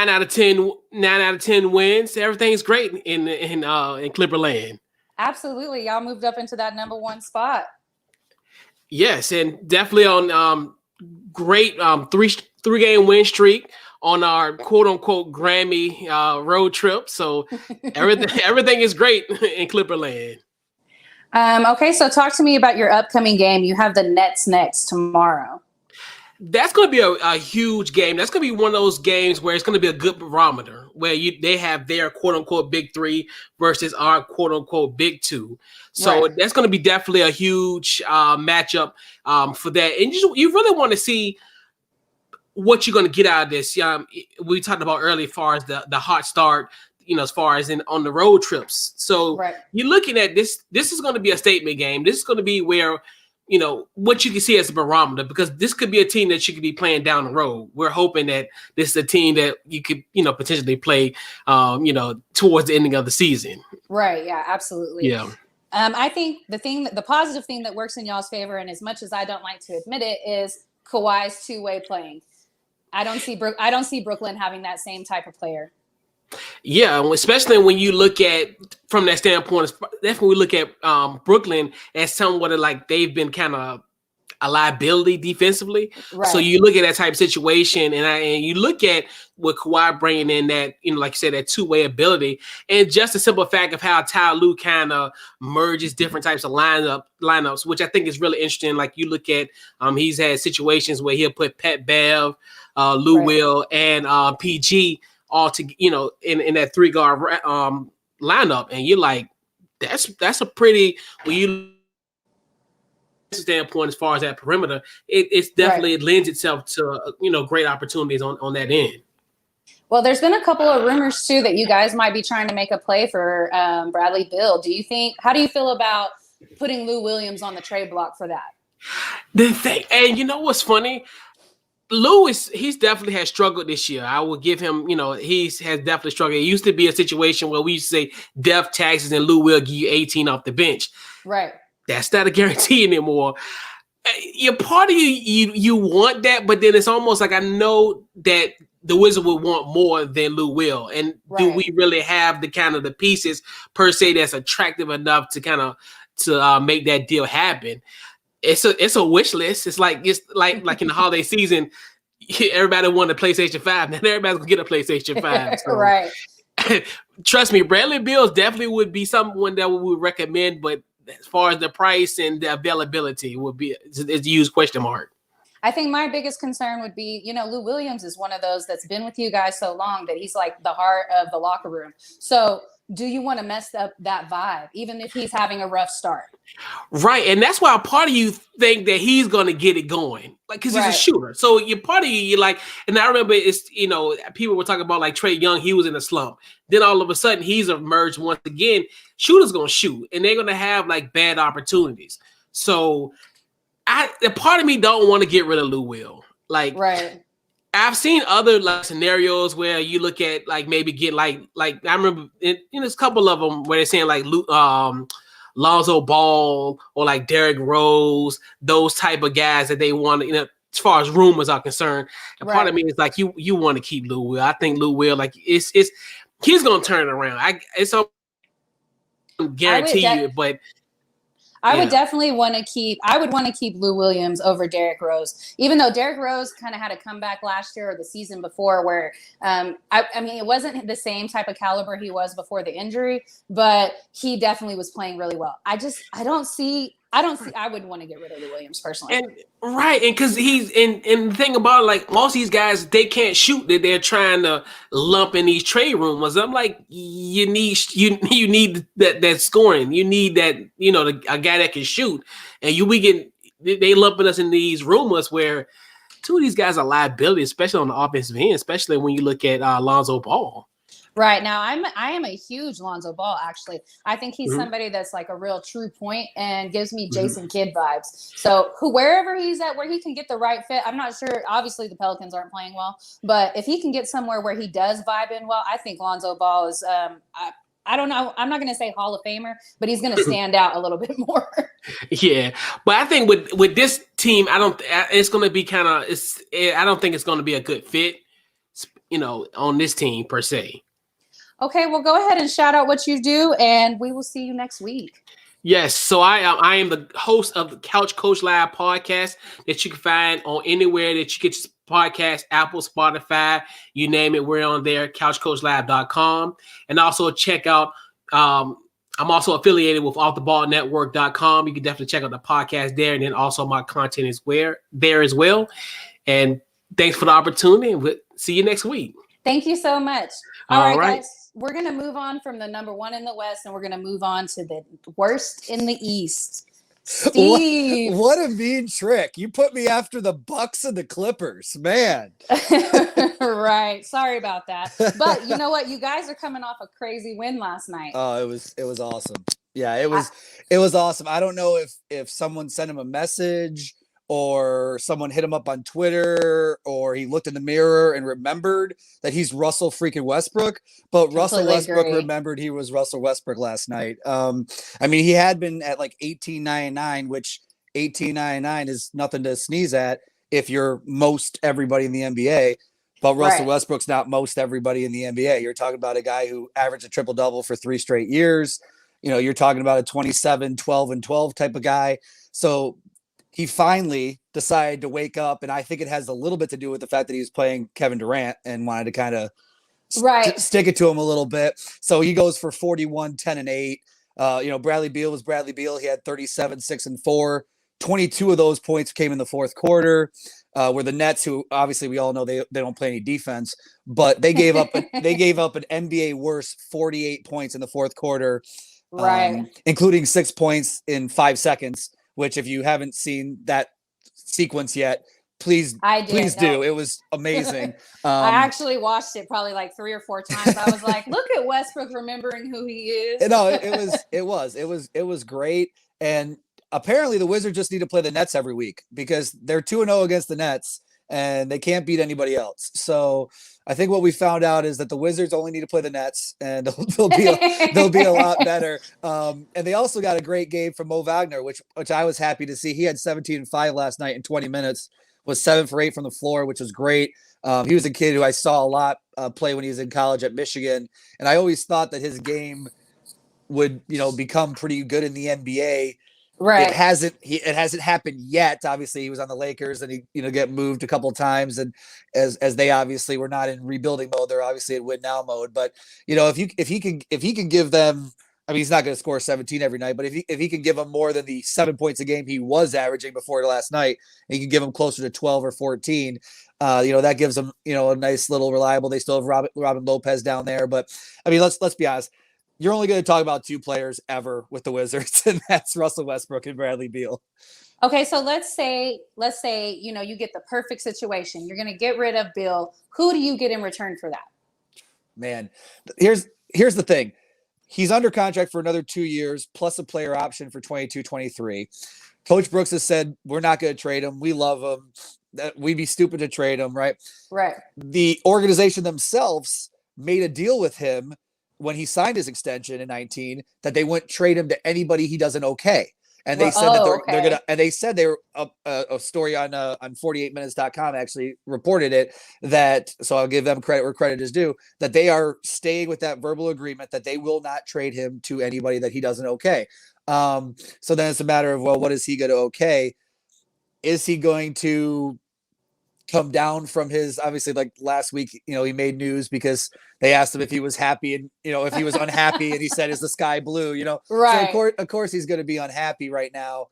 out of 10 wins. Everything's great in Clipperland. Absolutely. Y'all moved up into that number 1 spot. Yes, and definitely on great 3-game win streak on our quote unquote Grammy road trip. So everything is great in Clipperland. Okay, so talk to me about your upcoming game. You have the Nets next tomorrow. That's going to be a huge game. That's going to be one of those games where it's going to be a good barometer where they have their quote unquote big 3 versus our quote unquote big 2. So That's going to be definitely a huge matchup for that. And you really want to see what you're going to get out of this. We talked about earlier as far as the hot start, as far as on the road trips. So You're looking at this. This is going to be a statement game. This is going to be where, what you can see as a barometer, because this could be a team that you could be playing down the road. We're hoping that this is a team that you could, potentially play, towards the ending of the season. Right. Yeah, absolutely. Yeah. I think the positive thing that works in y'all's favor, and as much as I don't like to admit it, is Kawhi's two-way playing. I don't see Brooklyn having that same type of player. Yeah, especially when you look at from that standpoint, definitely we look at Brooklyn as somewhat of like they've been kind of a liability defensively. Right. So you look at that type of situation, and you look at what Kawhi bringing in that, like you said, that two-way ability, and just the simple fact of how Ty Lue kind of merges different types of lineups, which I think is really interesting. Like you look at, he's had situations where he'll put Pat Bev, Lou Will, and PG all to in that 3-guard lineup, and you're like, that's a pretty, when you standpoint as far as that perimeter, it's definitely it lends itself to great opportunities on that end. Well, there's been a couple of rumors too that you guys might be trying to make a play for Bradley Beal. How do you feel about putting Lou Williams on the trade block for that? The thing, and you know what's funny? Lou he's definitely has struggled this year. I will give him, he has definitely struggled. It used to be a situation where we used to say death taxes and Lou will give you 18 off the bench. Right. That's not a guarantee anymore. You're part of you want that, but then it's almost like I know that the Wizard would want more than Lou will. And do we really have the kind of the pieces per se that's attractive enough to kind of to make that deal happen? It's a wish list. It's like in the holiday season, everybody wanted a PlayStation 5. Now everybody's gonna get a PlayStation 5. So. Right. Trust me, Bradley Beal definitely would be someone that we would recommend, but as far as the price and the availability would be it's a huge question mark. I think my biggest concern would be, Lou Williams is one of those that's been with you guys so long that he's like the heart of the locker room. So do you want to mess up that vibe, even if he's having a rough start? Right. And that's why a part of you think that he's going to get it going, like, because he's a shooter. So you're part of you're like, and I remember people were talking about like Trae Young, he was in a slump. Then all of a sudden he's emerged once again. Shooters going to shoot, and they're going to have like bad opportunities. So the part of me don't want to get rid of Lou Will. Like, I've seen other like scenarios where you look at like maybe get like I remember there's a couple of them where they're saying like Lonzo Ball or like Derrick Rose, those type of guys that they want to, as far as rumors are concerned. And part of me is like you want to keep Lou Will. I think Lou Will, like he's gonna turn it around. It's a guarantee you, but I would definitely want to keep Lou Williams over Derrick Rose, even though Derrick Rose kind of had a comeback last year or the season before where, it wasn't the same type of caliber he was before the injury, but he definitely was playing really well. I wouldn't want to get rid of Lou Williams personally. And because he's and the thing about it, like most of these guys, they can't shoot, that they're trying to lump in these trade rumors. I'm like, you need that scoring. You need that, a guy that can shoot. And we can they lumping us in these rumors where two of these guys are liability, especially on the offensive end, especially when you look at Lonzo Ball. Right now, I am a huge Lonzo Ball. Actually, I think he's somebody that's like a real true point and gives me Jason Kidd vibes. So wherever he's at, where he can get the right fit, I'm not sure. Obviously, the Pelicans aren't playing well, but if he can get somewhere where he does vibe in well, I think Lonzo Ball is. I don't know. I'm not going to say Hall of Famer, but he's going to stand out a little bit more. Yeah, but I think with this team, it's going to be kind of. I don't think it's going to be a good fit, on this team per se. Okay, well, go ahead and shout out what you do, and we will see you next week. Yes, so I am the host of the Couch Coach Live podcast that you can find on anywhere that you get your podcast, Apple, Spotify, you name it, we're on there, couchcoachlive.com. And also check out, I'm also affiliated with offtheballnetwork.com. You can definitely check out the podcast there, and then also my content is there as well. And thanks for the opportunity, and we'll see you next week. Thank you so much. All right, guys. We're going to move on from the number one in the West, and we're going to move on to the worst in the East. Steve. What a mean trick. You put me after the Bucks and the Clippers, man. Right. Sorry about that. But you know what? You guys are coming off a crazy win last night. Oh, it was awesome. Yeah, it was awesome. I don't know if someone sent him a message or someone hit him up on Twitter, or he looked in the mirror and remembered that he's Russell freaking Westbrook. But Russell Westbrook remembered he was Russell Westbrook last night. I mean, he had been at like 18.99, which 18.99 is nothing to sneeze at if you're most everybody in the NBA. But Russell Westbrook's not most everybody in the NBA. You're talking about a guy who averaged a triple-double for 3 straight years. You're talking about a 27, 12, and 12 type of guy. So he finally decided to wake up, and I think it has a little bit to do with the fact that he was playing Kevin Durant and wanted to kind of stick it to him a little bit. So he goes for 41, 10, and 8. Bradley Beal was Bradley Beal. He had 37, 6, and 4. 22 of those points came in the fourth quarter, where the Nets, who obviously we all know they don't play any defense, but they gave up an NBA worst 48 points in the fourth quarter, including 6 points in 5 seconds. Which, if you haven't seen that sequence yet, please do. It was amazing. I actually watched it probably like 3 or 4 times. I was like, look at Westbrook remembering who he is. No, it was great. And apparently the Wizards just need to play the Nets every week because they're 2-0 against the Nets and they can't beat anybody else. So I think what we found out is that the Wizards only need to play the Nets, and they'll be a lot better. And they also got a great game from Mo Wagner, which I was happy to see. He had 17 and 5 last night in 20 minutes, was 7 for 8 from the floor, which was great. He was a kid who I saw a lot play when he was in college at Michigan, and I always thought that his game would become pretty good in the NBA. Right. It hasn't happened yet. Obviously, he was on the Lakers and he get moved a couple of times, and as they obviously were not in rebuilding mode, they're obviously in win now mode. But if he can give them, I mean, he's not going to score 17 every night, but if he can give them more than the 7 points a game he was averaging before last night, and he can give them closer to 12 or 14, that gives them a nice little reliable. They still have Robin Lopez down there, but I mean, let's be honest. You're only going to talk about 2 players ever with the Wizards, and that's Russell Westbrook and Bradley Beal. Okay, so let's say you get the perfect situation. You're going to get rid of Bill. Who do you get in return for that? Man, here's the thing. He's under contract for another 2 years plus a player option for 22-23. Coach Brooks has said we're not going to trade him. We love him. We'd be stupid to trade him, right? Right. The organization themselves made a deal with him when he signed his extension in 19 that they wouldn't trade him to anybody he doesn't okay. And they said that they're gonna, and they said they were a story on 48minutes.com actually reported it, that, so I'll give them credit where credit is due, that they are staying with that verbal agreement that they will not trade him to anybody that he doesn't okay. So then it's a matter of, well, what is he going to okay? Is he going to come down from his, obviously, like last week, he made news because they asked him if he was happy and, if he was unhappy, and he said, is the sky blue, Right. So of course he's going to be unhappy right now.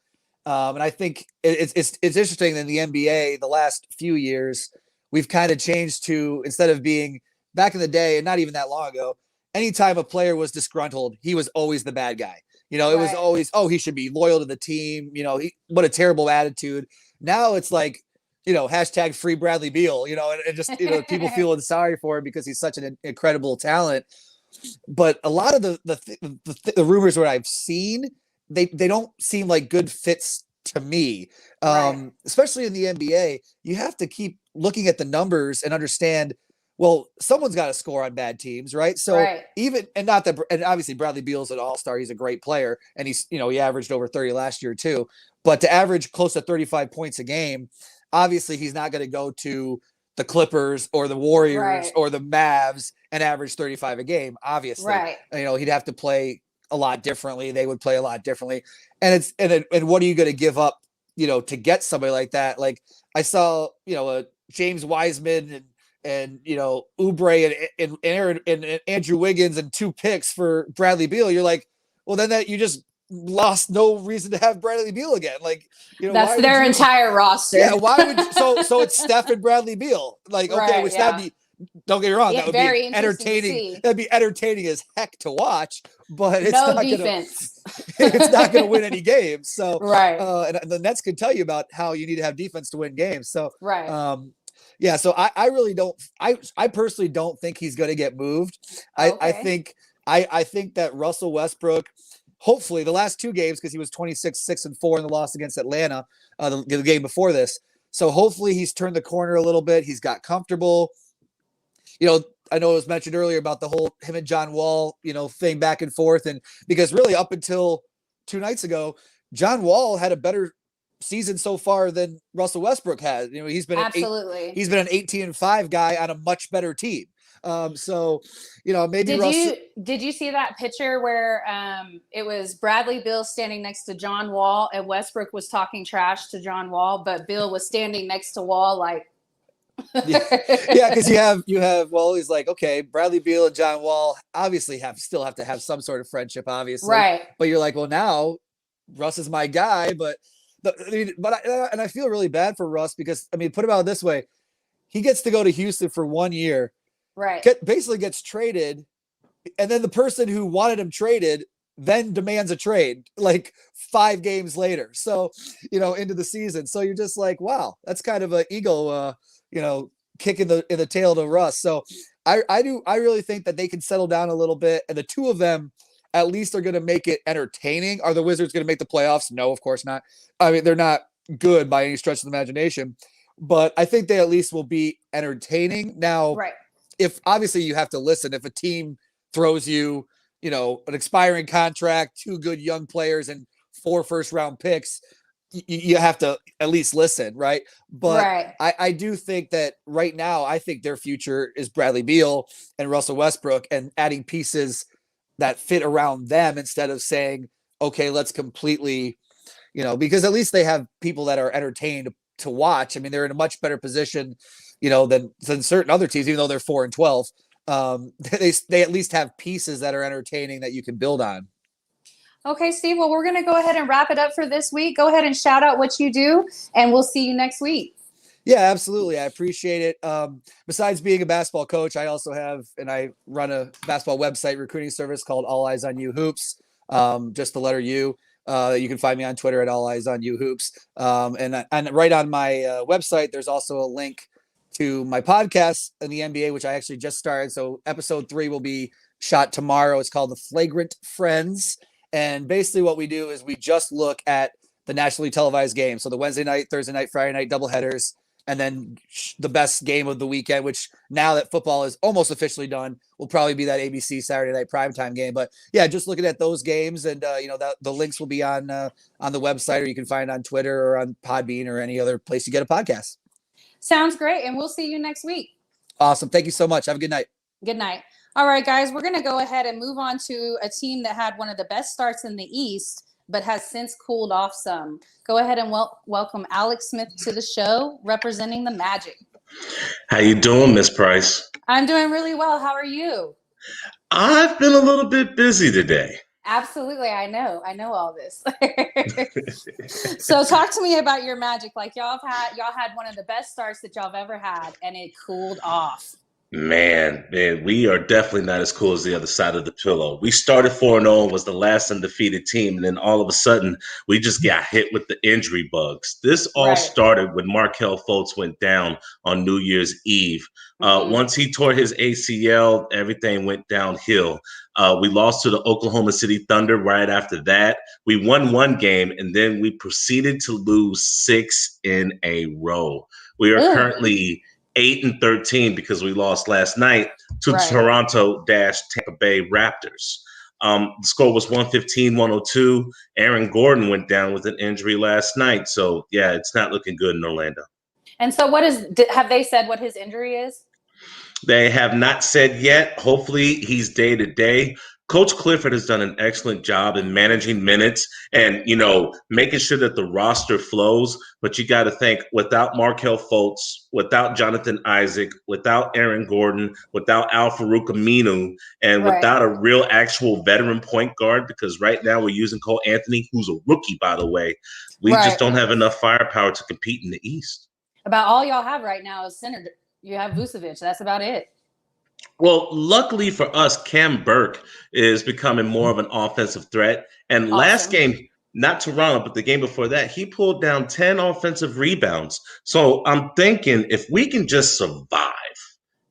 And I think it's interesting in the NBA, the last few years, we've kind of changed to, instead of being back in the day, and not even that long ago, anytime a player was disgruntled, he was always the bad guy. You know, it was always, oh, he should be loyal to the team. You know, what a terrible attitude. Now it's like, you know, hashtag free Bradley Beal, you know, and just, you know, people feeling sorry for him because he's such an incredible talent. But a lot of the rumors that I've seen, they don't seem like good fits to me. Especially in the NBA, you have to keep looking at the numbers and understand, well, someone's got to score on bad teams, right? So and obviously Bradley Beal's an all-star. He's a great player. And he's, you know, he averaged over 30 last year too. But to average close to 35 points a game, obviously he's not going to go to the Clippers or the Warriors or the Mavs and average 35 a game. Obviously, you know, he'd have to play a lot differently. They would play a lot differently. And what are you going to give up, you know, to get somebody like that? Like I saw, you know, a James Wiseman and you know, Oubre and Aaron and Andrew Wiggins and 2 picks for Bradley Beal. You're like, well, then that you just lost no reason to have Bradley Beal again. Like, you know, that's their entire roster. Yeah. Why would so it's Steph and Bradley Beal. Like, okay, which that'd be, don't get me wrong, that would be entertaining. That'd be entertaining as heck to watch, but it's not defense. It's not gonna win any games. So and the Nets can tell you about how you need to have defense to win games. So yeah, so I really don't. I personally don't think he's going to get moved. I think that Russell Westbrook, hopefully, the last 2 games, because he was 26-6-4 in the loss against Atlanta, the game before this. So hopefully he's turned the corner a little bit. He's got comfortable. You know, I know it was mentioned earlier about the whole him and John Wall, you know, thing back and forth, and because really up until 2 nights ago, John Wall had a better season so far than Russell Westbrook has. You know, he's been he's been an 18-5 guy on a much better team. So, you know, maybe did you see that picture where it was Bradley Beal standing next to John Wall and Westbrook was talking trash to John Wall, but Beal was standing next to Wall like yeah, because you have well, he's like, okay, Bradley Beal and John Wall obviously still have to have some sort of friendship, obviously. But you're like, well, now Russ is my guy, but I feel really bad for Russ because, I mean, put it out this way. He gets to go to Houston for 1 year, basically gets traded, and then the person who wanted him traded then demands a trade like 5 games later. So, you know, into the season. So you're just like, wow, that's kind of an ego, you know, kick in the tail to Russ. So I really think that they can settle down a little bit, and the 2 of them at least are going to make it entertaining. Are the Wizards going to make the playoffs? No, of course not. I mean, they're not good by any stretch of the imagination, but I think they at least will be entertaining. Now, if obviously you have to listen, if a team throws you, you know, an expiring contract, 2 good young players and 4 first-round picks, you have to at least listen, right? But I do think that right now, I think their future is Bradley Beal and Russell Westbrook, and adding pieces that fit around them instead of saying, okay, let's completely, you know, because at least they have people that are entertained to watch. I mean, they're in a much better position, you know, than certain other teams, even though they're 4-12. They at least have pieces that are entertaining that you can build on. Okay, Steve, well, we're going to go ahead and wrap it up for this week. Go ahead and shout out what you do, and we'll see you next week. Yeah, absolutely. I appreciate it. Besides being a basketball coach, I also I run a basketball website recruiting service called All Eyes on You Hoops. Just the letter U. You can find me on Twitter at All Eyes on You Hoops. And right on my website, there's also a link to my podcast in the NBA, which I actually just started. So episode 3 will be shot tomorrow. It's called The Flagrant Friends. And basically what we do is we just look at the nationally televised games. So the Wednesday night, Thursday night, Friday night doubleheaders, and then the best game of the weekend, which now that football is almost officially done, will probably be that ABC Saturday night primetime game. But yeah, just looking at those games, and you know, the links will be on the website, or you can find it on Twitter or on Podbean or any other place you get a podcast. Sounds great, and we'll see you next week. Awesome. Thank you so much. Have a good night. Good night. All right, guys, we're going to go ahead and move on to a team that had one of the best starts in the East, but has since cooled off some. Go ahead and welcome Alex Smith to the show, representing the Magic. How you doing, Miss Price? I'm doing really well. How are you? I've been a little bit busy today. Absolutely. I know all this. So talk to me about your Magic. Like y'all had one of the best starts that y'all have ever had, and it cooled off. Man, we are definitely not as cool as the other side of the pillow. We started 4-0 and was the last undefeated team, and then all of a sudden, we just got hit with the injury bugs. This all started when Markelle Fultz went down on New Year's Eve. Once he tore his ACL, everything went downhill. We lost to the Oklahoma City Thunder right after that. We won one game, and then we proceeded to lose 6 in a row. We are currently 8-13 because we lost last night to the Toronto-Tampa Bay Raptors. The score was 115-102. Aaron Gordon went down with an injury last night. So, yeah, it's not looking good in Orlando. And so have they said what his injury is? They have not said yet. Hopefully he's day to day. Coach Clifford has done an excellent job in managing minutes and, making sure that the roster flows. But you got to think, without Markelle Fultz, without Jonathan Isaac, without Aaron Gordon, without Al-Farouq Aminu, and without a real actual veteran point guard, because right now we're using Cole Anthony, who's a rookie, by the way, we just don't have enough firepower to compete in the East. About all y'all have right now is center. You have Vucevic. That's about it. Well, luckily for us, Cam Burke is becoming more of an offensive threat. And last game, not Toronto, but the game before that, he pulled down 10 offensive rebounds. So I'm thinking if we can just survive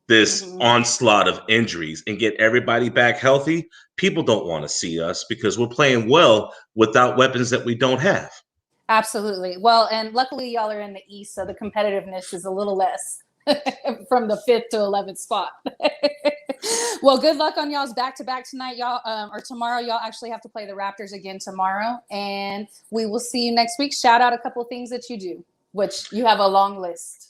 this onslaught of injuries and get everybody back healthy, people don't want to see us because we're playing well without weapons that we don't have. Absolutely. Well, and luckily y'all are in the East, so the competitiveness is a little less. From the 5th to 11th spot. Well, good luck on y'all's back-to-back tonight, y'all, or tomorrow. Y'all actually have to play the Raptors again tomorrow, and we will see you next week. Shout out a couple things that you do, which you have a long list.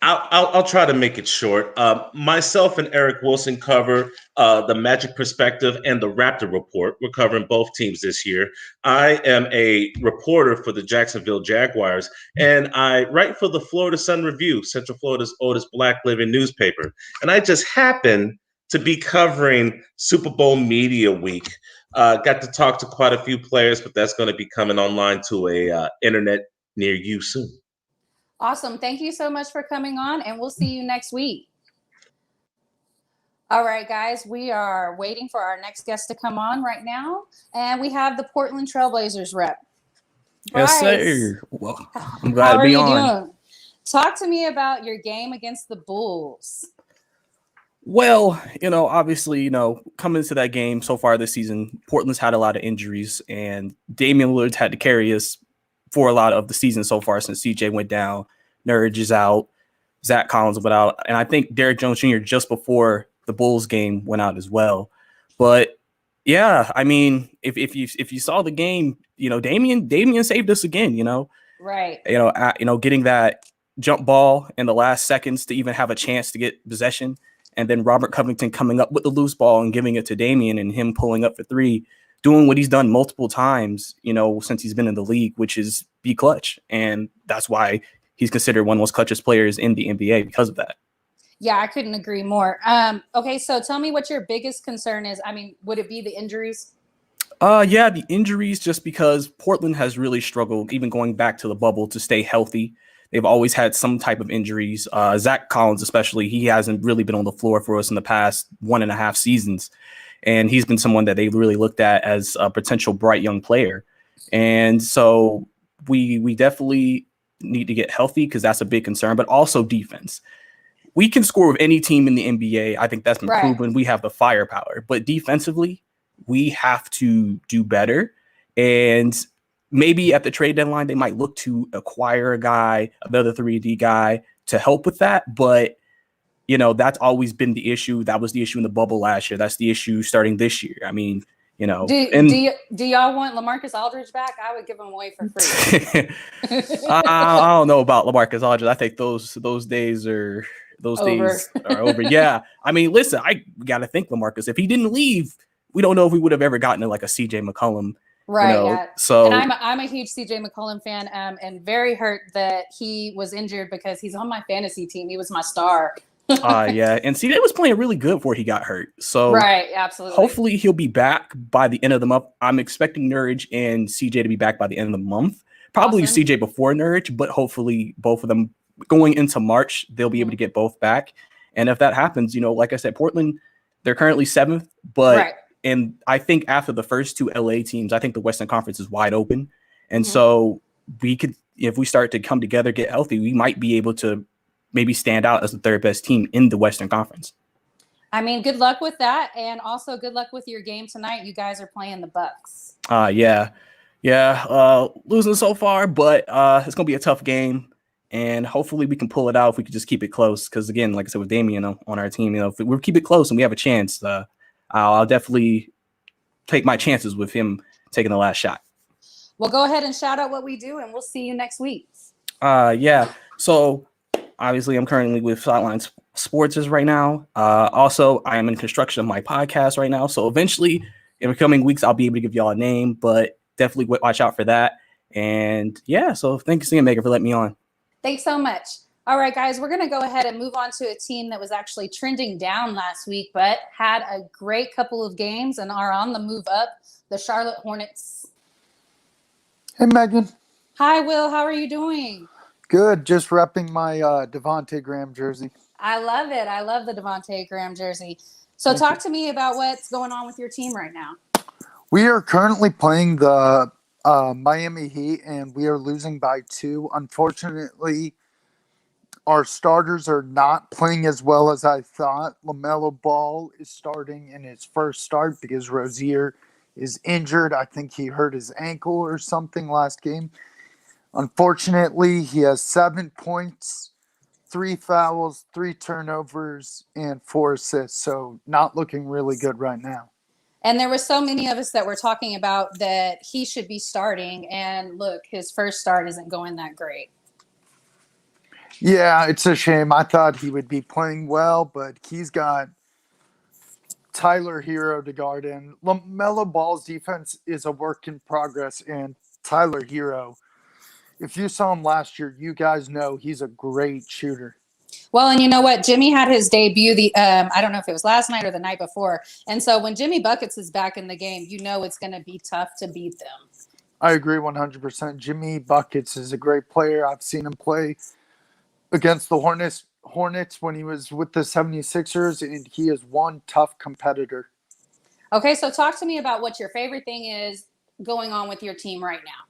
I'll try to make it short. Myself and Eric Wilson cover the Magic Perspective and the Raptor Report. We're covering both teams this year. I am a reporter for the Jacksonville Jaguars, and I write for the Florida Sun Review, Central Florida's oldest Black living newspaper. And I just happen to be covering Super Bowl Media Week. Got to talk to quite a few players, but that's going to be coming online to a internet near you soon. Awesome. Thank you so much for coming on, and we'll see you next week. All right, guys, we are waiting for our next guest to come on right now, and we have the Portland Trailblazers rep. Yes, sir. Well, I'm glad to be on. How are you doing? Talk to me about your game against the Bulls. Well, obviously, coming into that game so far this season, Portland's had a lot of injuries, and Damian Lillard's had to carry us for a lot of the season so far since CJ went down, Nurkic is out, Zach Collins went out, and I think Derrick Jones Jr. just before the Bulls game went out as well. But yeah, I mean, if you saw the game, Damian saved us again. Right. Getting that jump ball in the last seconds to even have a chance to get possession, and then Robert Covington coming up with the loose ball and giving it to Damian and him pulling up for three. Doing what he's done multiple times, since he's been in the league, which is be clutch. And that's why he's considered one of the most clutchest players in the NBA because of that. Yeah, I couldn't agree more. Okay, so tell me what your biggest concern is. I mean, would it be the injuries? Yeah, the injuries, just because Portland has really struggled, even going back to the bubble, to stay healthy. They've always had some type of injuries. Zach Collins, especially, he hasn't really been on the floor for us in the past 1.5 seasons. And he's been someone that they really looked at as a potential bright young player. And so we definitely need to get healthy because that's a big concern, but also defense. We can score with any team in the NBA. I think that's been proven. We have the firepower. But defensively, we have to do better. And maybe at the trade deadline, they might look to acquire a guy, another 3D guy to help with that. But that's always been the issue. That was the issue in the bubble last year. That's the issue starting this year. I mean, do y'all want LaMarcus Aldridge back? I would give him away for free. I don't know about LaMarcus Aldridge. I think those days are over. Yeah. I mean, listen, I got to think LaMarcus. If he didn't leave, we don't know if we would have ever gotten like a CJ McCollum. Right. Yeah. So, and I'm a huge CJ McCollum fan, and very hurt that he was injured because he's on my fantasy team. He was my star. Yeah, and CJ was playing really good before he got hurt. So right, absolutely. Hopefully he'll be back by the end of the month. I'm expecting Nurkic and CJ to be back by the end of the month. Probably awesome. CJ before Nurkic, but hopefully both of them going into March, they'll be able to get both back. And if that happens, like I said, Portland, they're currently 7th, but and I think after the first 2 LA teams, I think the Western Conference is wide open. And so we could, if we start to come together, get healthy, we might be able to maybe stand out as the 3rd best team in the Western Conference. I mean, good luck with that. And also good luck with your game tonight. You guys are playing the Bucks. Losing so far, but it's going to be a tough game. And hopefully we can pull it out if we can just keep it close. Because again, like I said, with Damian on our team, if we keep it close and we have a chance, I'll definitely take my chances with him taking the last shot. Well, go ahead and shout out what we do, and we'll see you next week. So obviously I'm currently with Sideline Sports right now. Also, I am in construction of my podcast right now. So eventually in the coming weeks, I'll be able to give y'all a name, but definitely watch out for that. And so thanks again, Megan, for letting me on. Thanks so much. All right, guys, we're going to go ahead and move on to a team that was actually trending down last week, but had a great couple of games and are on the move up, the Charlotte Hornets. Hey, Megan. Hi, Will. How are you doing? Good. Just repping my Devontae Graham jersey. I love it. I love the Devontae Graham jersey. So talk to me about what's going on with your team right now. We are currently playing the Miami Heat, and we are losing by 2. Unfortunately, our starters are not playing as well as I thought. LaMelo Ball is starting in his first start because Rozier is injured. I think he hurt his ankle or something last game. Unfortunately, he has 7 points, 3 fouls, 3 turnovers, and 4 assists. So not looking really good right now. And there were so many of us that were talking about that he should be starting. And look, his first start isn't going that great. Yeah, it's a shame. I thought he would be playing well, but he's got Tyler Hero to guard in. LaMelo Ball's defense is a work in progress, and Tyler Hero, if you saw him last year, you guys know he's a great shooter. Well, and you know what? Jimmy had his debut I don't know if it was last night or the night before. And so when Jimmy Buckets is back in the game, you know it's going to be tough to beat them. I agree 100%. Jimmy Buckets is a great player. I've seen him play against the Hornets when he was with the 76ers, and he is one tough competitor. Okay, so talk to me about what your favorite thing is going on with your team right now.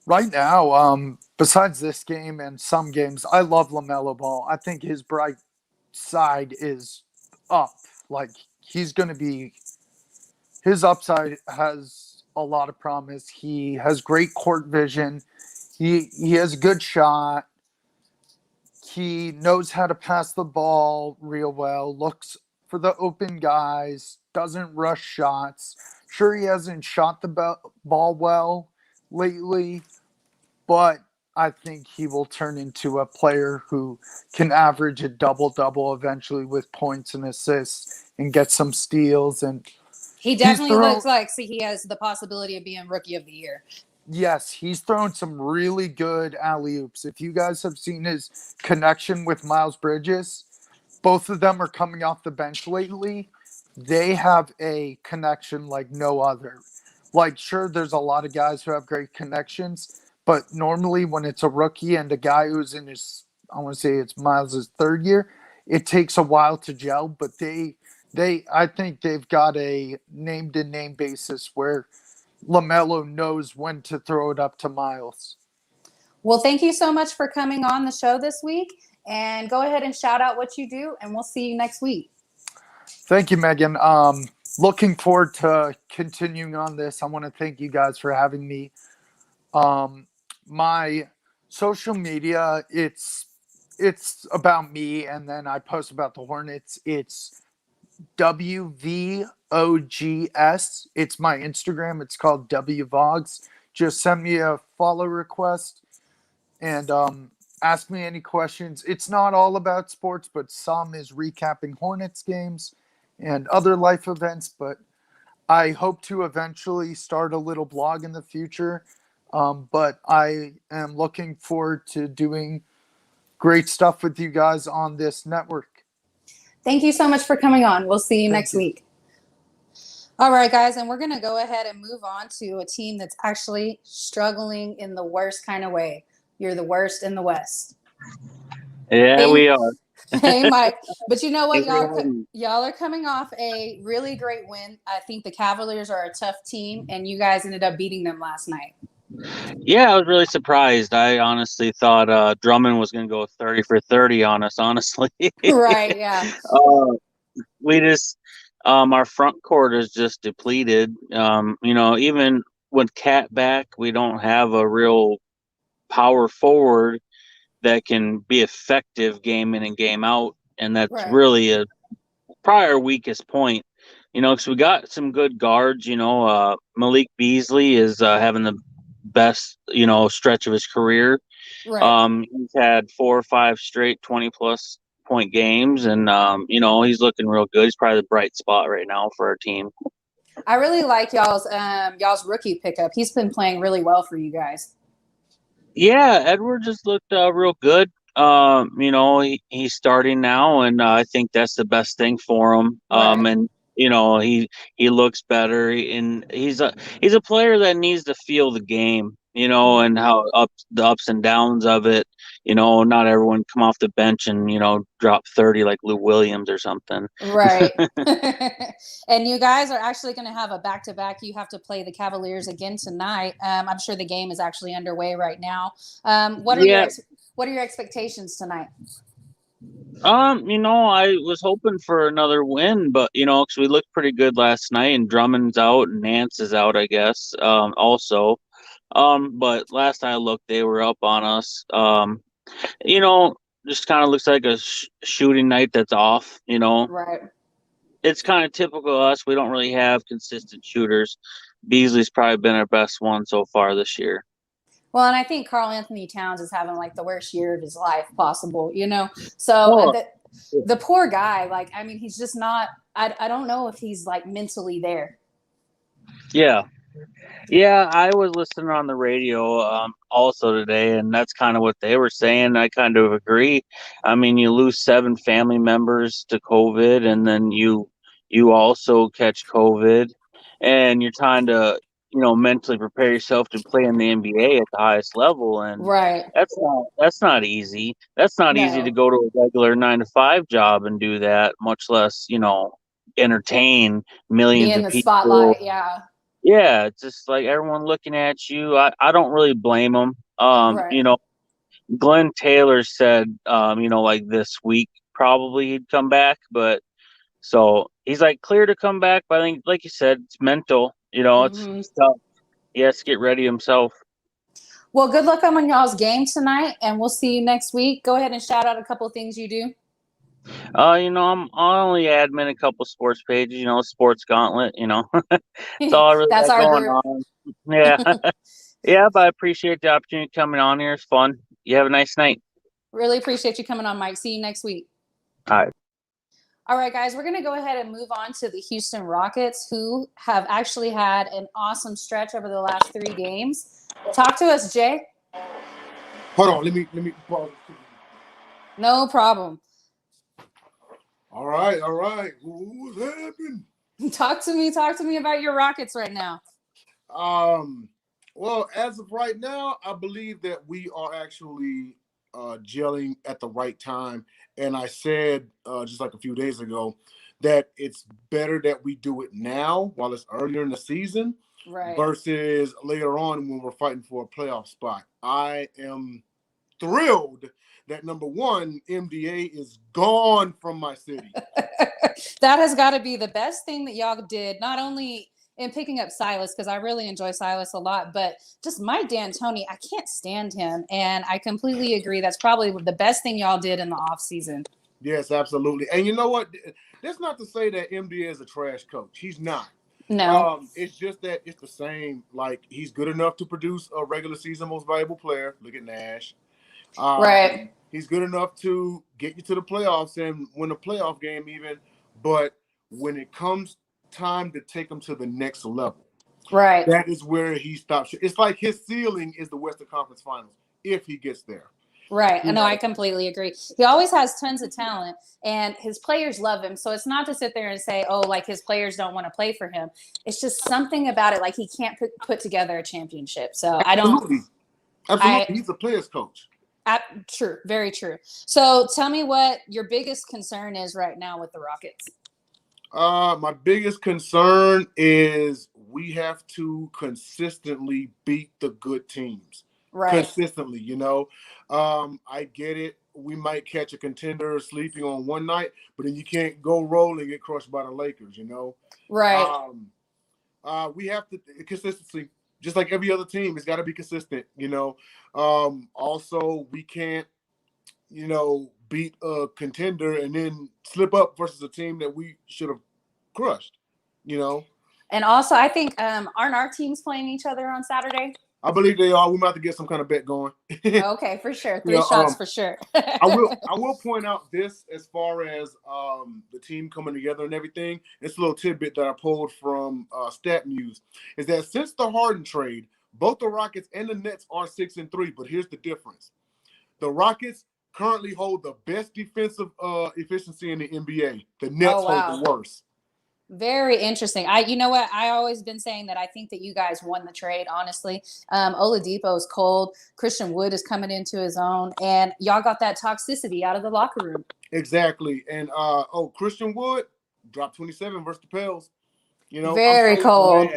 Right now, besides this game and some games, I love LaMelo Ball. I think his bright side is up. Like, he's going to be – his upside has a lot of promise. He has great court vision. He has a good shot. He knows how to pass the ball real well, looks for the open guys, doesn't rush shots. Sure, he hasn't shot the ball well lately, but I think he will turn into a player who can average a double-double eventually with points and assists and get some steals. And he definitely looks like he has the possibility of being Rookie of the Year. Yes, he's thrown some really good alley-oops. If you guys have seen his connection with Miles Bridges, both of them are coming off the bench lately. They have a connection like no other. Like, sure, there's a lot of guys who have great connections, but normally when it's a rookie and a guy who's in his, I want to say it's Miles' 3rd year, it takes a while to gel, but I think they've got a name-to-name basis where LaMelo knows when to throw it up to Miles. Well, thank you so much for coming on the show this week, and go ahead and shout out what you do, and we'll see you next week. Thank you, Megan. Looking forward to continuing on this. I want to thank you guys for having me. My social media, it's about me, and then I post about the Hornets. It's WVOGS. It's my Instagram. It's called WVOGS. Just send me a follow request and ask me any questions. It's not all about sports, but some is recapping Hornets games and other life events. But I hope to eventually start a little blog in the future. But I am looking forward to doing great stuff with you guys on this network. Thank you so much for coming on. We'll see you next week. All right, guys, and we're going to go ahead and move on to a team that's actually struggling in the worst kind of way. You're the worst in the West. Yeah, we are. Hey, Mike. But you know what, y'all are coming off a really great win. I think the Cavaliers are a tough team, and you guys ended up beating them last night. Yeah, I was really surprised. I honestly thought Drummond was going to go 30 for 30 on us, honestly. Right, yeah. We just our front court is just depleted. Even with Cat back, we don't have a real power forward that can be effective game in and game out, and that's really probably our weakest point. Because we got some good guards. Malik Beasley is having the best stretch of his career. Right. He's had 4 or 5 straight 20+ point games, and he's looking real good. He's probably the bright spot right now for our team. I really like y'all's rookie pickup. He's been playing really well for you guys. Yeah, Edward just looked real good. He's starting now, and I think that's the best thing for him. And he looks better, and he's a player that needs to feel the game, and how the ups and downs of it. Not everyone come off the bench and drop 30 like Lou Williams or something. Right. And you guys are actually going to have a back-to-back. You have to play the Cavaliers again tonight. I'm sure the game is actually underway right now. What are your expectations tonight? I was hoping for another win, but because we looked pretty good last night, and Drummond's out and Nance is out, I guess. Also, but last I looked, they were up on us. Just kind of looks like a shooting night that's off. Right. It's kind of typical of us. We don't really have consistent shooters. Beasley's probably been our best one so far this year. Well, and I think Karl Anthony Towns is having like the worst year of his life possible, So the poor guy, he's just not. I don't know if he's like mentally there. Yeah. Yeah, I was listening on the radio also today, and that's kind of what they were saying. I kind of agree. I mean, you lose 7 family members to COVID, and then you also catch COVID, and you're trying to mentally prepare yourself to play in the NBA at the highest level, and that's not easy. That's not easy to go to a regular 9-to-5 job and do that, much less entertain millions of people. Be in the spotlight, yeah. Yeah, it's just like everyone looking at you. I don't really blame them. Glenn Taylor said, like this week probably he'd come back, but so he's like clear to come back. But I think, like you said, it's mental. It's tough. He has to get ready himself. Well, good luck on y'all's game tonight, and we'll see you next week. Go ahead and shout out a couple of things you do. I only admin a couple sports pages, Sports Gauntlet, That's all I really got going on. Yeah. Yeah, but I appreciate the opportunity coming on here. It's fun. You have a nice night. Really appreciate you coming on, Mike. See you next week. All right, guys, we're going to go ahead and move on to the Houston Rockets, who have actually had an awesome stretch over the last 3 games. Talk to us, Jay. Hold on. Let me pause. No problem. All right. What's happening? Talk to me about your Rockets right now. Well, as of right now, I believe that we are actually gelling at the right time. And I said just like a few days ago that it's better that we do it now while it's earlier in the season versus later on when we're fighting for a playoff spot. I am thrilled that number one, MDA is gone from my city. That has got to be the best thing that y'all did, not only in picking up Silas, because I really enjoy Silas a lot, but just Mike D'Antoni, I can't stand him. And I completely agree. That's probably the best thing y'all did in the offseason. Yes, absolutely. And you know what? That's not to say that MDA is a trash coach. He's not. No. It's just that it's the same. Like, he's good enough to produce a regular season most valuable player. Look at Nash. Right. He's good enough to get you to the playoffs and win a playoff game even. But when it comes time to take him to the next level, right, that is where he stops. It's like his ceiling is the Western Conference Finals if he gets there. Right. No, I completely agree. He always has tons of talent, and his players love him. So it's not to sit there and say, oh, like his players don't want to play for him. It's just something about it. Like he can't put together a championship. So I don't. Absolutely. He's a player's coach. True, very true. So tell me what your biggest concern is right now with the Rockets. My biggest concern is we have to consistently beat the good teams. Right. Consistently, I get it. We might catch a contender sleeping on one night, but then you can't go roll and get crushed by the Lakers, Right. We have to consistency, just like every other team. It's got to be consistent, Also, we can't, beat a contender and then slip up versus a team that we should have crushed, And also, I think aren't our teams playing each other on Saturday? I believe they are. We might have to get some kind of bet going. Okay, for sure. Three shots for sure. I will point out this as far as the team coming together and everything. It's a little tidbit that I pulled from StatMuse is that since the Harden trade, both the Rockets and the Nets are 6-3. But here's the difference: the Rockets currently hold the best defensive efficiency in the NBA. The Nets hold the worst. Very interesting. You know what? I always been saying that I think that you guys won the trade, honestly. Oladipo is cold. Christian Wood is coming into his own, and y'all got that toxicity out of the locker room. Exactly. And Christian Wood dropped 27 versus the Pels. Very cold.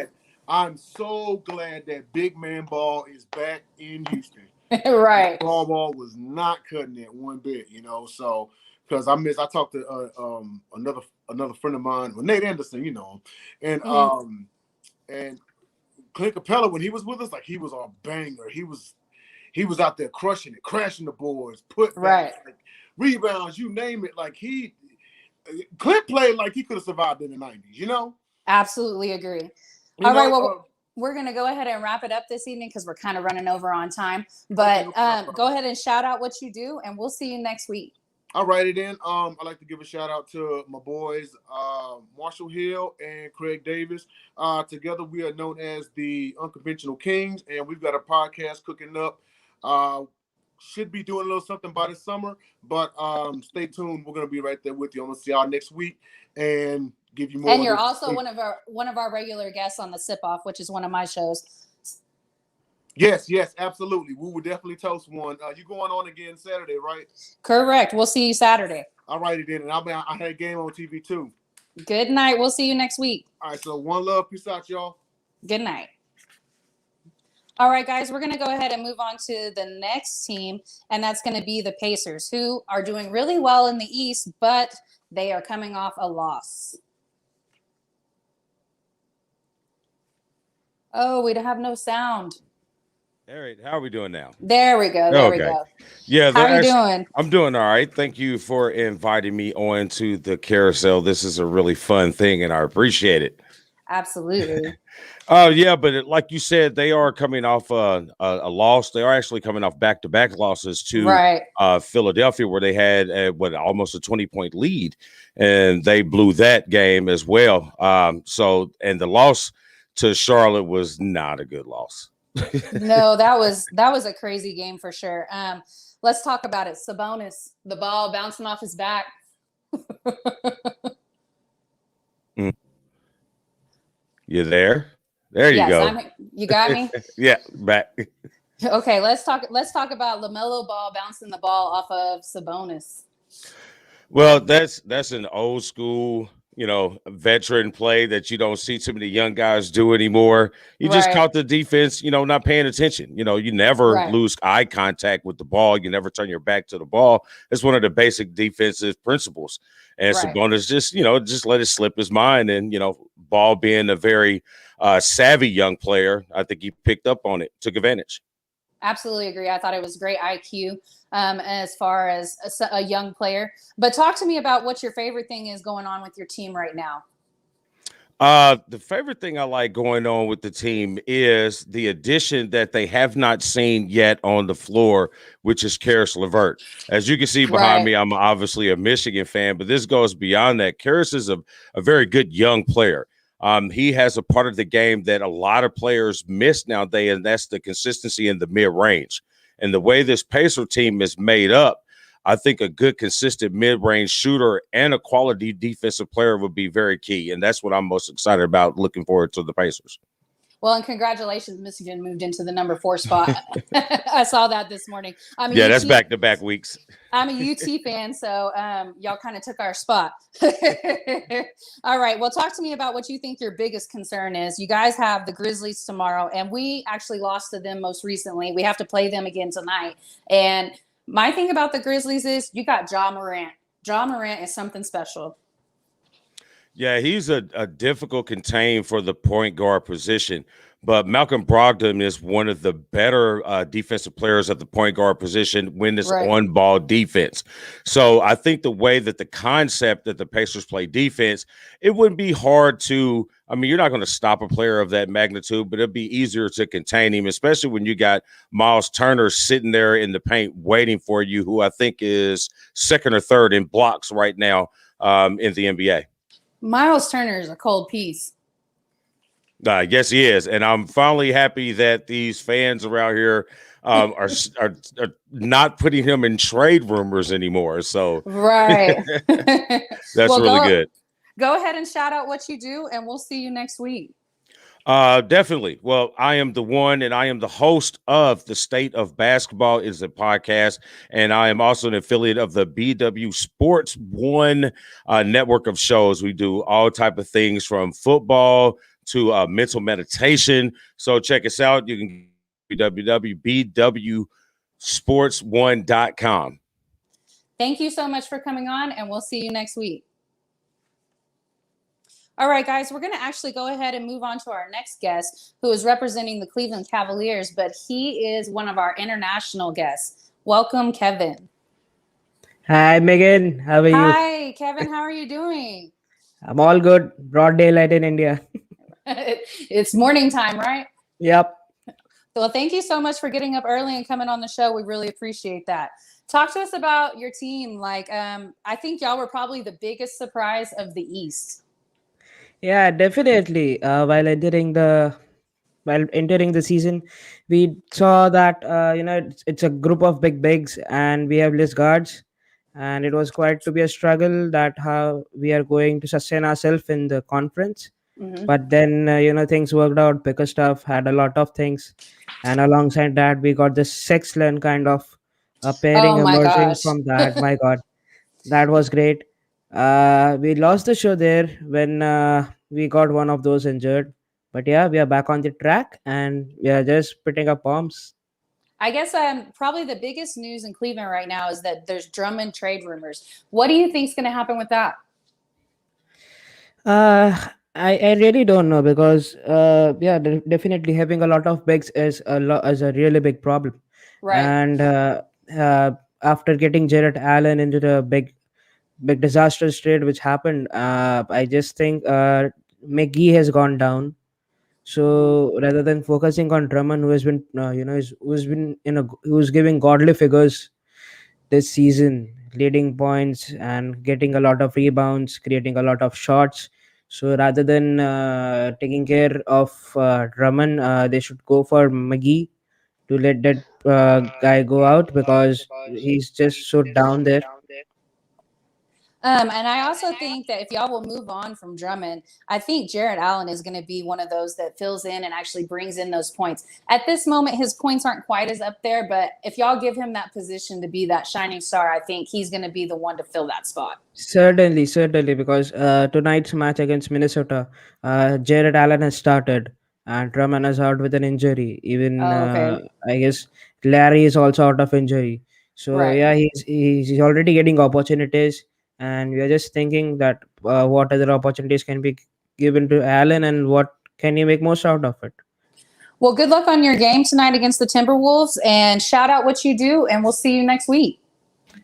I'm so glad that big man ball is back in Houston. Right. Ball was not cutting it one bit, so because I talked to another friend of mine, Nate Anderson, and and Clint Capella, when he was with us, like, he was a banger. He was out there crushing it, crashing the boards, putting like, rebounds, you name it. Like, Clint played like he could have survived in the 90s, Absolutely agree. All right, well, we're going to go ahead and wrap it up this evening because we're kind of running over on time. But go ahead and shout out what you do, and we'll see you next week. All righty then. I'd like to give a shout out to my boys, Marshall Hill and Craig Davis. Together, we are known as the Unconventional Kings, and we've got a podcast cooking up. Should be doing a little something by the summer, but stay tuned. We're going to be right there with you. I'm going to see y'all next week and give you more. And you're also one of our regular guests on the Sip Off, which is one of my shows. Yes, absolutely. We will definitely toast one. You going on again Saturday, right? Correct. We'll see you Saturday. All righty then. And I had a game on TV too. Good night. We'll see you next week. All right. So one love. Peace out, y'all. Good night. All right, guys, we're going to go ahead and move on to the next team, and that's going to be the Pacers, who are doing really well in the East, but they are coming off a loss. Oh, we have no sound. All right, how are we doing now? There we go. There we go. Yeah, how are you doing? I'm doing all right. Thank you for inviting me on to the Carousel. This is a really fun thing, and I appreciate it. Absolutely. Yeah, but like you said, they are coming off a loss. They are actually coming off back-to-back losses to Philadelphia, where they had almost a 20-point lead, and they blew that game as well. And the loss to Charlotte was not a good loss. No, that was a crazy game for sure. Let's talk about it. Sabonis, the ball bouncing off his back. You there? There you go. You got me? Yeah, back. Okay, let's talk about LaMelo Ball bouncing the ball off of Sabonis. Well, that's an old school, veteran play that you don't see too many young guys do anymore. You just caught the defense, not paying attention. You never lose eye contact with the ball. You never turn your back to the ball. It's one of the basic defensive principles. And Sabonis just let it slip his mind. And, Ball being a very savvy young player, I think he picked up on it, took advantage. Absolutely agree. I thought it was great IQ as far as a young player. But talk to me about what your favorite thing is going on with your team right now. The favorite thing I like going on with the team is the addition that they have not seen yet on the floor, which is Caris LeVert. As you can see behind me, I'm obviously a Michigan fan, but this goes beyond that. Caris is a very good young player. He has a part of the game that a lot of players miss nowadays, and that's the consistency in the mid-range. And the way this Pacer team is made up, I think a good, consistent mid-range shooter and a quality defensive player would be very key. And that's what I'm most excited about, looking forward to the Pacers. Well, and congratulations, Michigan moved into the number 4 spot. I saw that this morning. That's back-to-back weeks. I'm a UT fan, so y'all kind of took our spot. All right. Well, talk to me about what you think your biggest concern is. You guys have the Grizzlies tomorrow, and we actually lost to them most recently. We have to play them again tonight. And my thing about the Grizzlies is you got Ja Morant. Ja Morant is something special. Yeah, he's a difficult contain for the point guard position. But Malcolm Brogdon is one of the better defensive players at the point guard position when it's on-ball defense. So I think the way that the concept that the Pacers play defense, it wouldn't be hard to – I mean, you're not going to stop a player of that magnitude, but it'd be easier to contain him, especially when you got Miles Turner sitting there in the paint waiting for you, who I think is second or third in blocks right now in the NBA. Miles Turner is a cold piece. Yes, he is, and I'm finally happy that these fans around here are not putting him in trade rumors anymore. So right, that's really good. Go ahead and shout out what you do, and we'll see you next week. Definitely. Well, I am the one, and I am the host of The State of Basketball is a podcast, and I am also an affiliate of the BW Sports One network of shows. We do all type of things from football to mental meditation. So check us out. You can www.bwsports1.com. Thank you so much for coming on, and we'll see you next week. All right, guys, we're going to actually go ahead and move on to our next guest, who is representing the Cleveland Cavaliers, but he is one of our international guests. Welcome, Kevin. Hi, Megan. How are you? Hi, Kevin. How are you doing? I'm all good. Broad daylight in India. It's morning time, right? Yep. Well, thank you so much for getting up early and coming on the show. We really appreciate that. Talk to us about your team. I think y'all were probably the biggest surprise of the East. Yeah, definitely. While entering the season, we saw that it's a group of bigs, and we have less guards, and it was quite to be a struggle that how we are going to sustain ourselves in the conference. Mm-hmm. But then things worked out. Bickerstaff had a lot of things, and alongside that, we got this excellent kind of pairing emerging from that. My God, that was great. We lost the show there when we got one of those injured, but yeah, we are back on the track and we are just putting up bombs. I guess probably the biggest news in Cleveland right now is that there's Drummond trade rumors. What do you think is going to happen with that? I really don't know because definitely having a lot of bigs is a really big problem. Right. And after getting Jarrett Allen into the big disastrous trade which happened, I just think McGee has gone down. So rather than focusing on Drummond, who has been who's giving godly figures this season, leading points and getting a lot of rebounds, creating a lot of shots. So rather than taking care of Drummond, they should go for McGee to let that guy go out because he's just so down there. And I also think that if y'all will move on from Drummond, I think Jarrett Allen is going to be one of those that fills in and actually brings in those points. At this moment, his points aren't quite as up there, but if y'all give him that position to be that shining star, I think he's going to be the one to fill that spot. Certainly, because tonight's match against Minnesota, Jarrett Allen has started and Drummond is out with an injury. Even I guess Larry is also out of injury. So yeah, he's already getting opportunities. And we are just thinking that what other opportunities can be given to Allen and what can he make most out of it. Well, good luck on your game tonight against the Timberwolves and shout out what you do and we'll see you next week.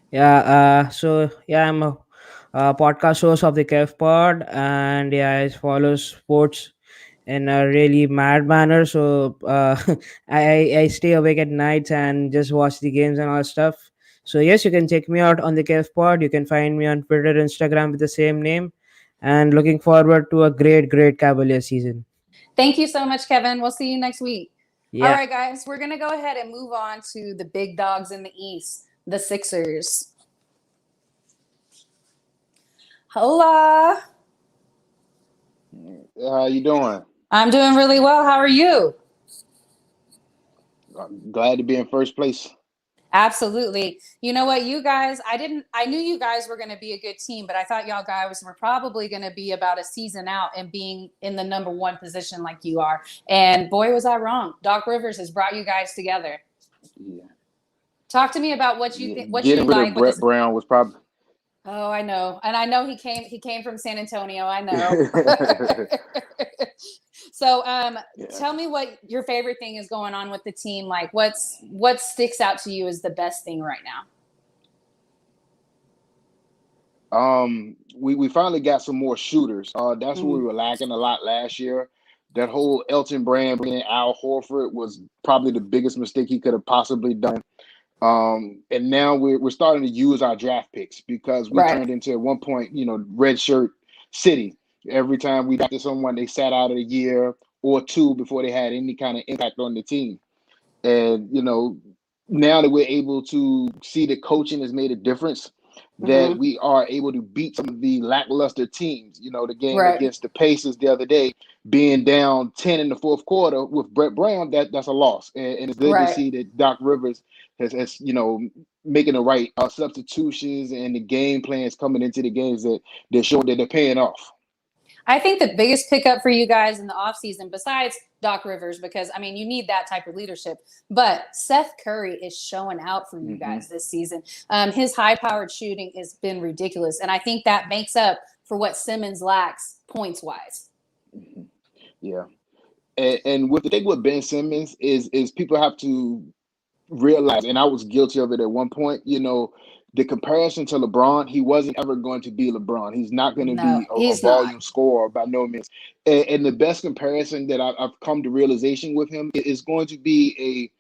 Yeah. I'm a podcast host of the Kev Pod and I follow sports in a really mad manner. So I stay awake at nights and just watch the games and all stuff. So yes, you can check me out on the Kev Pod. You can find me on Twitter, Instagram with the same name. And looking forward to a great Cavalier season. Thank you so much, Kevin. We'll see you next week. Yeah. All right, guys, we're going to go ahead and move on to the big dogs in the East, the Sixers. Hola. How you doing? I'm doing really well. How are you? I'm glad to be in first place. Absolutely. You know what, you guys, I knew you guys were going to be a good team, but I thought y'all guys were probably going to be about a season out and being in the number one position like you are. And boy, was I wrong. Doc Rivers has brought you guys together. Yeah. Talk to me about what you think, what Getting you rid like. of Brett Brown was probably. Oh, I know. And I know he came from San Antonio. I know. So tell me what your favorite thing is going on with the team. Like what sticks out to you as the best thing right now? We finally got some more shooters. That's what we were lacking a lot last year. That whole Elton Brand bringing Al Horford was probably the biggest mistake he could have possibly done. And now we're starting to use our draft picks because we turned into at one point, red shirt city. Every time we got to someone, they sat out of a year or two before they had any kind of impact on the team. And, now that we're able to see that coaching has made a difference, that we are able to beat some of the lackluster teams. The game against the Pacers the other day, being down 10 in the fourth quarter with Brett Brown, that's a loss. And it's good to see that Doc Rivers has making the right substitutions and the game plans coming into the games that they're showing that they're paying off. I think the biggest pickup for you guys in the offseason, besides Doc Rivers, because, you need that type of leadership, but Seth Curry is showing out for you guys this season. His high-powered shooting has been ridiculous, and I think that makes up for what Simmons lacks points-wise. Yeah. And what the thing with Ben Simmons is people have to realize, and I was guilty of it at one point, the comparison to LeBron, he wasn't ever going to be LeBron. He's not going to be a volume scorer by no means. And the best comparison that I've come to realization with him is going to be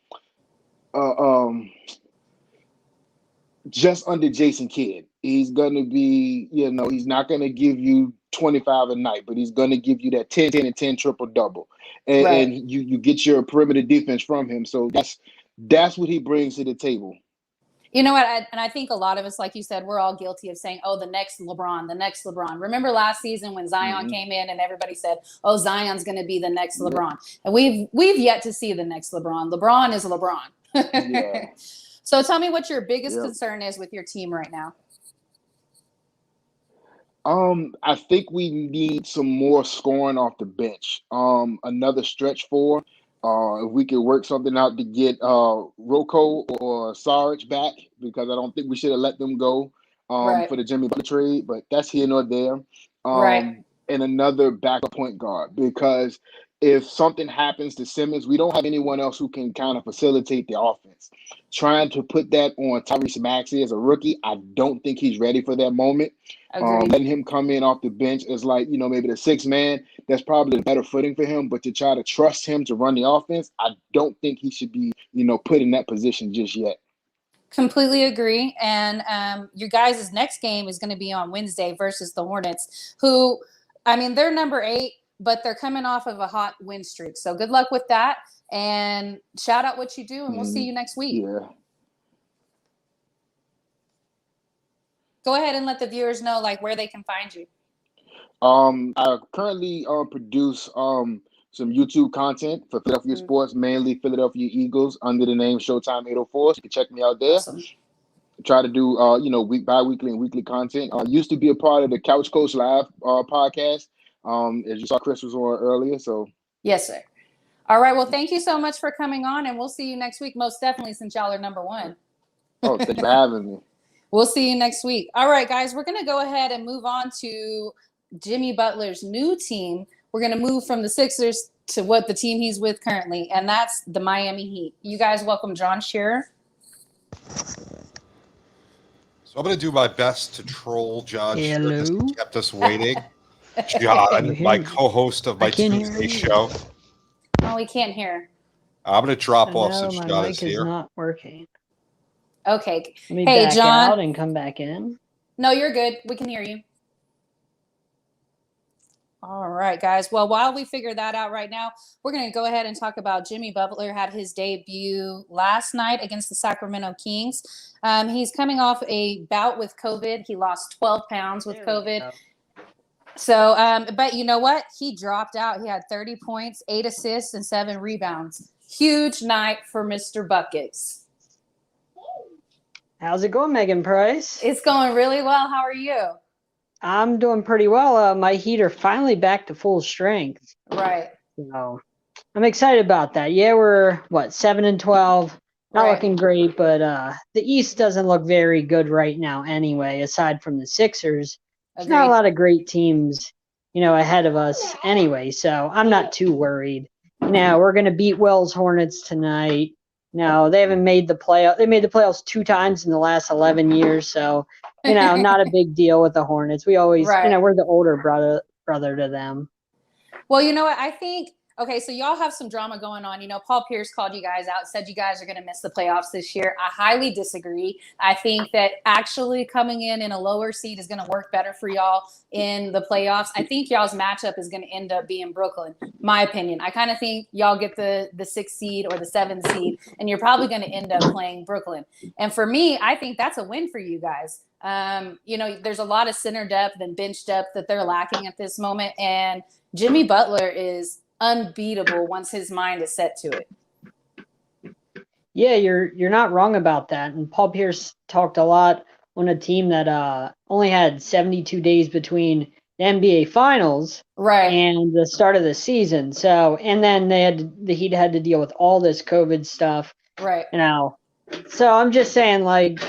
just under Jason Kidd. He's going to be, he's not going to give you 25 a night, but he's going to give you that 10, 10, and 10 triple-double. And you get your perimeter defense from him. So that's what he brings to the table. You know what? And I think a lot of us, like you said, we're all guilty of saying, oh, the next LeBron. Remember last season when Zion came in and everybody said, oh, Zion's going to be the next LeBron. And we've yet to see the next LeBron. LeBron is LeBron. So tell me what your biggest concern is with your team right now. I think we need some more scoring off the bench. Another stretch four. If we could work something out to get Rocco or Sarge back, because I don't think we should have let them go for the Jimmy Butler trade, but that's here nor there. And another backup point guard, because if something happens to Simmons, we don't have anyone else who can kind of facilitate the offense. Trying to put that on Tyrese Maxey as a rookie, I don't think he's ready for that moment. Letting him come in off the bench as maybe the sixth man, that's probably a better footing for him. But to try to trust him to run the offense, I don't think he should be, put in that position just yet. Completely agree. And your guys' next game is going to be on Wednesday versus the Hornets, who, they're number 8, but they're coming off of a hot win streak. So good luck with that. And shout out what you do, and we'll see you next week. Yeah. Go ahead and let the viewers know where they can find you. I currently produce some YouTube content for Philadelphia sports, mainly Philadelphia Eagles, under the name Showtime 804. So you can check me out there. Awesome. Try to do bi-weekly and weekly content. I used to be a part of the Couch Coach Live podcast. As you saw, Chris was on earlier. So yes, sir. All right. Well, thank you so much for coming on, and we'll see you next week. Most definitely, since y'all are number 1. Oh, thanks for having me. We'll see you next week. All right, guys, we're going to go ahead and move on to Jimmy Butler's new team. We're going to move from the Sixers to what the team he's with currently, and that's the Miami Heat. You guys welcome John Shearer. So I'm going to do my best to troll John Shearer because Hello? he kept us waiting. John, my co-host of my Tuesday show. Oh, we can't hear. I'm going to drop off No, since my John mic is here. is not working. Okay. Let me Hey, back John. out and come back in. No, you're good. We can hear you. All right, guys. Well, while we figure that out right now, we're going to go ahead and talk about Jimmy Butler. Had his debut last night against the Sacramento Kings. He's coming off a bout with COVID. He lost 12 pounds with COVID. So, but you know what? He dropped out. He had 30 points, 8 assists, and 7 rebounds. Huge night for Mr. Buckets. How's it going, Megan Price? It's going really well. How are you? I'm doing pretty well. My Heat are finally back to full strength. Right. So I'm excited about that. Yeah, we're 7-12. Not looking great, but the East doesn't look very good right now anyway, aside from the Sixers. There's not a lot of great teams, ahead of us anyway, so I'm not too worried. We're going to beat Wells Hornets tonight. No, they haven't made the playoff. They made the playoffs 2 times in the last 11 years, so, not a big deal with the Hornets. We always, we're the older brother to them. Well, you know what? I think, okay, so y'all have some drama going on. Paul Pierce called you guys out, said you guys are going to miss the playoffs this year. I highly disagree. I think that actually coming in a lower seed is going to work better for y'all in the playoffs. I think y'all's matchup is going to end up being Brooklyn, my opinion. I kind of think y'all get the 6th seed or the 7th seed, and you're probably going to end up playing Brooklyn. And for me, I think that's a win for you guys. There's a lot of center depth and bench depth that they're lacking at this moment, and Jimmy Butler is unbeatable once his mind is set to it. Yeah, you're not wrong about that. And Paul Pierce talked a lot on a team that only had 72 days between the NBA Finals and the start of the season. So, and then the Heat had to deal with all this COVID stuff. Right. So I'm just saying,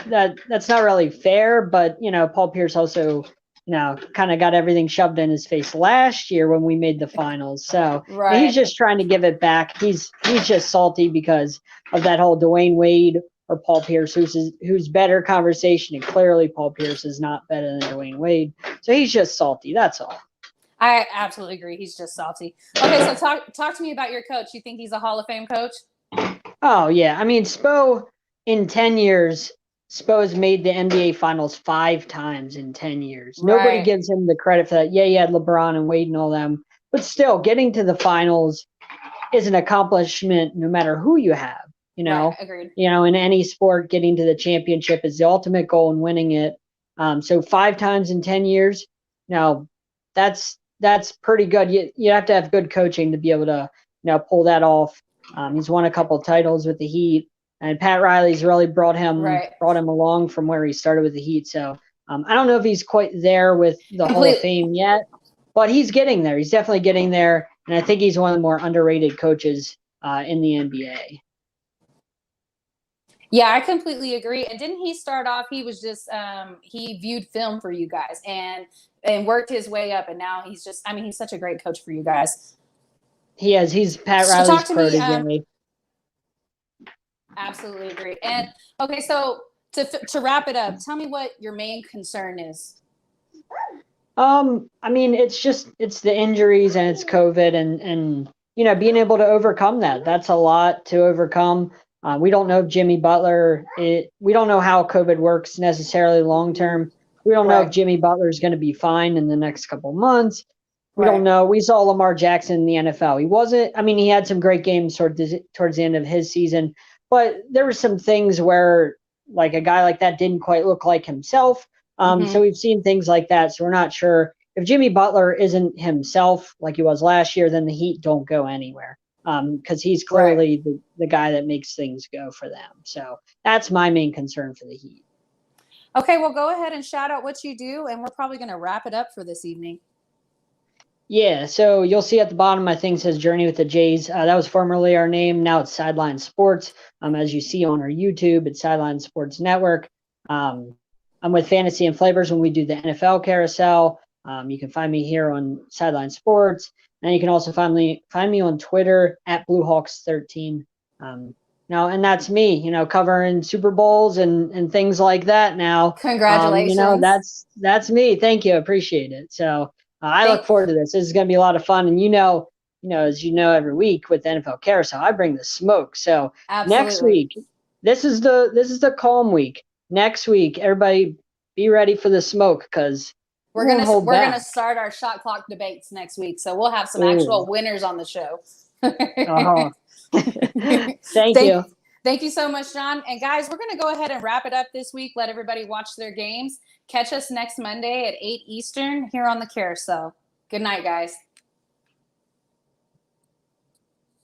that's not really fair. But Paul Pierce also, kind of got everything shoved in his face last year when we made the finals. So he's just trying to give it back. He's just salty because of that whole Dwayne Wade or Paul Pierce, who's better conversation. And clearly Paul Pierce is not better than Dwayne Wade. So he's just salty. That's all. I absolutely agree. He's just salty. Okay, so talk to me about your coach. You think he's a Hall of Fame coach? Oh, yeah. I mean, Spo, in 10 years, Spo has made the NBA Finals 5 times in 10 years. Nobody gives him the credit for that. Yeah, he had LeBron and Wade and all them. But still, getting to the finals is an accomplishment no matter who you have. Agreed. In any sport, getting to the championship is the ultimate goal and winning it. So 5 times in 10 years, that's pretty good. You have to have good coaching to be able to, pull that off. He's won a couple of titles with the Heat. And Pat Riley's really brought him along from where he started with the Heat. So I don't know if he's quite there with the Hall of Fame yet, but he's getting there. He's definitely getting there. And I think he's one of the more underrated coaches in the NBA. Yeah, I completely agree. And didn't he start off, he was just, he viewed film for you guys and worked his way up. And now he's just, he's such a great coach for you guys. He is. He's Pat Riley's protege. Absolutely agree. And okay, so to wrap it up, tell me what your main concern is. It's the injuries and it's COVID and being able to overcome that. That's a lot to overcome. We don't know if Jimmy Butler, we don't know how COVID works necessarily long term. We don't know if Jimmy Butler is going to be fine in the next couple months. We don't know. We saw Lamar Jackson in the NFL. He had some great games towards the end of his season. But there were some things where, a guy like that didn't quite look like himself. So we've seen things like that. So we're not sure if Jimmy Butler isn't himself like he was last year, then the Heat don't go anywhere because he's clearly the guy that makes things go for them. So that's my main concern for the Heat. Okay, well, go ahead and shout out what you do, and we're probably going to wrap it up for this evening. Yeah, so you'll see at the bottom, my thing says Journey with the Jays. That was formerly our name. Now it's Sideline Sports. As you see on our YouTube, it's Sideline Sports Network. I'm with Fantasy and Flavors when we do the NFL Carousel. You can find me here on Sideline Sports. And you can also find me on Twitter at BlueHawks13. And that's me, covering Super Bowls and things like that now. Congratulations. That's me. Thank you. I appreciate it. So I look forward to this. This is going to be a lot of fun. And as you know, every week with the NFL Carousel, I bring the smoke. So Next week, this is the calm week. Next week, everybody be ready for the smoke because we're gonna start our shot clock debates next week. So we'll have some actual winners on the show. Thank you. Thank you so much, John. And guys, we're going to go ahead and wrap it up this week. Let everybody watch their games. Catch us next Monday at 8 Eastern here on the Carousel. Good night, guys.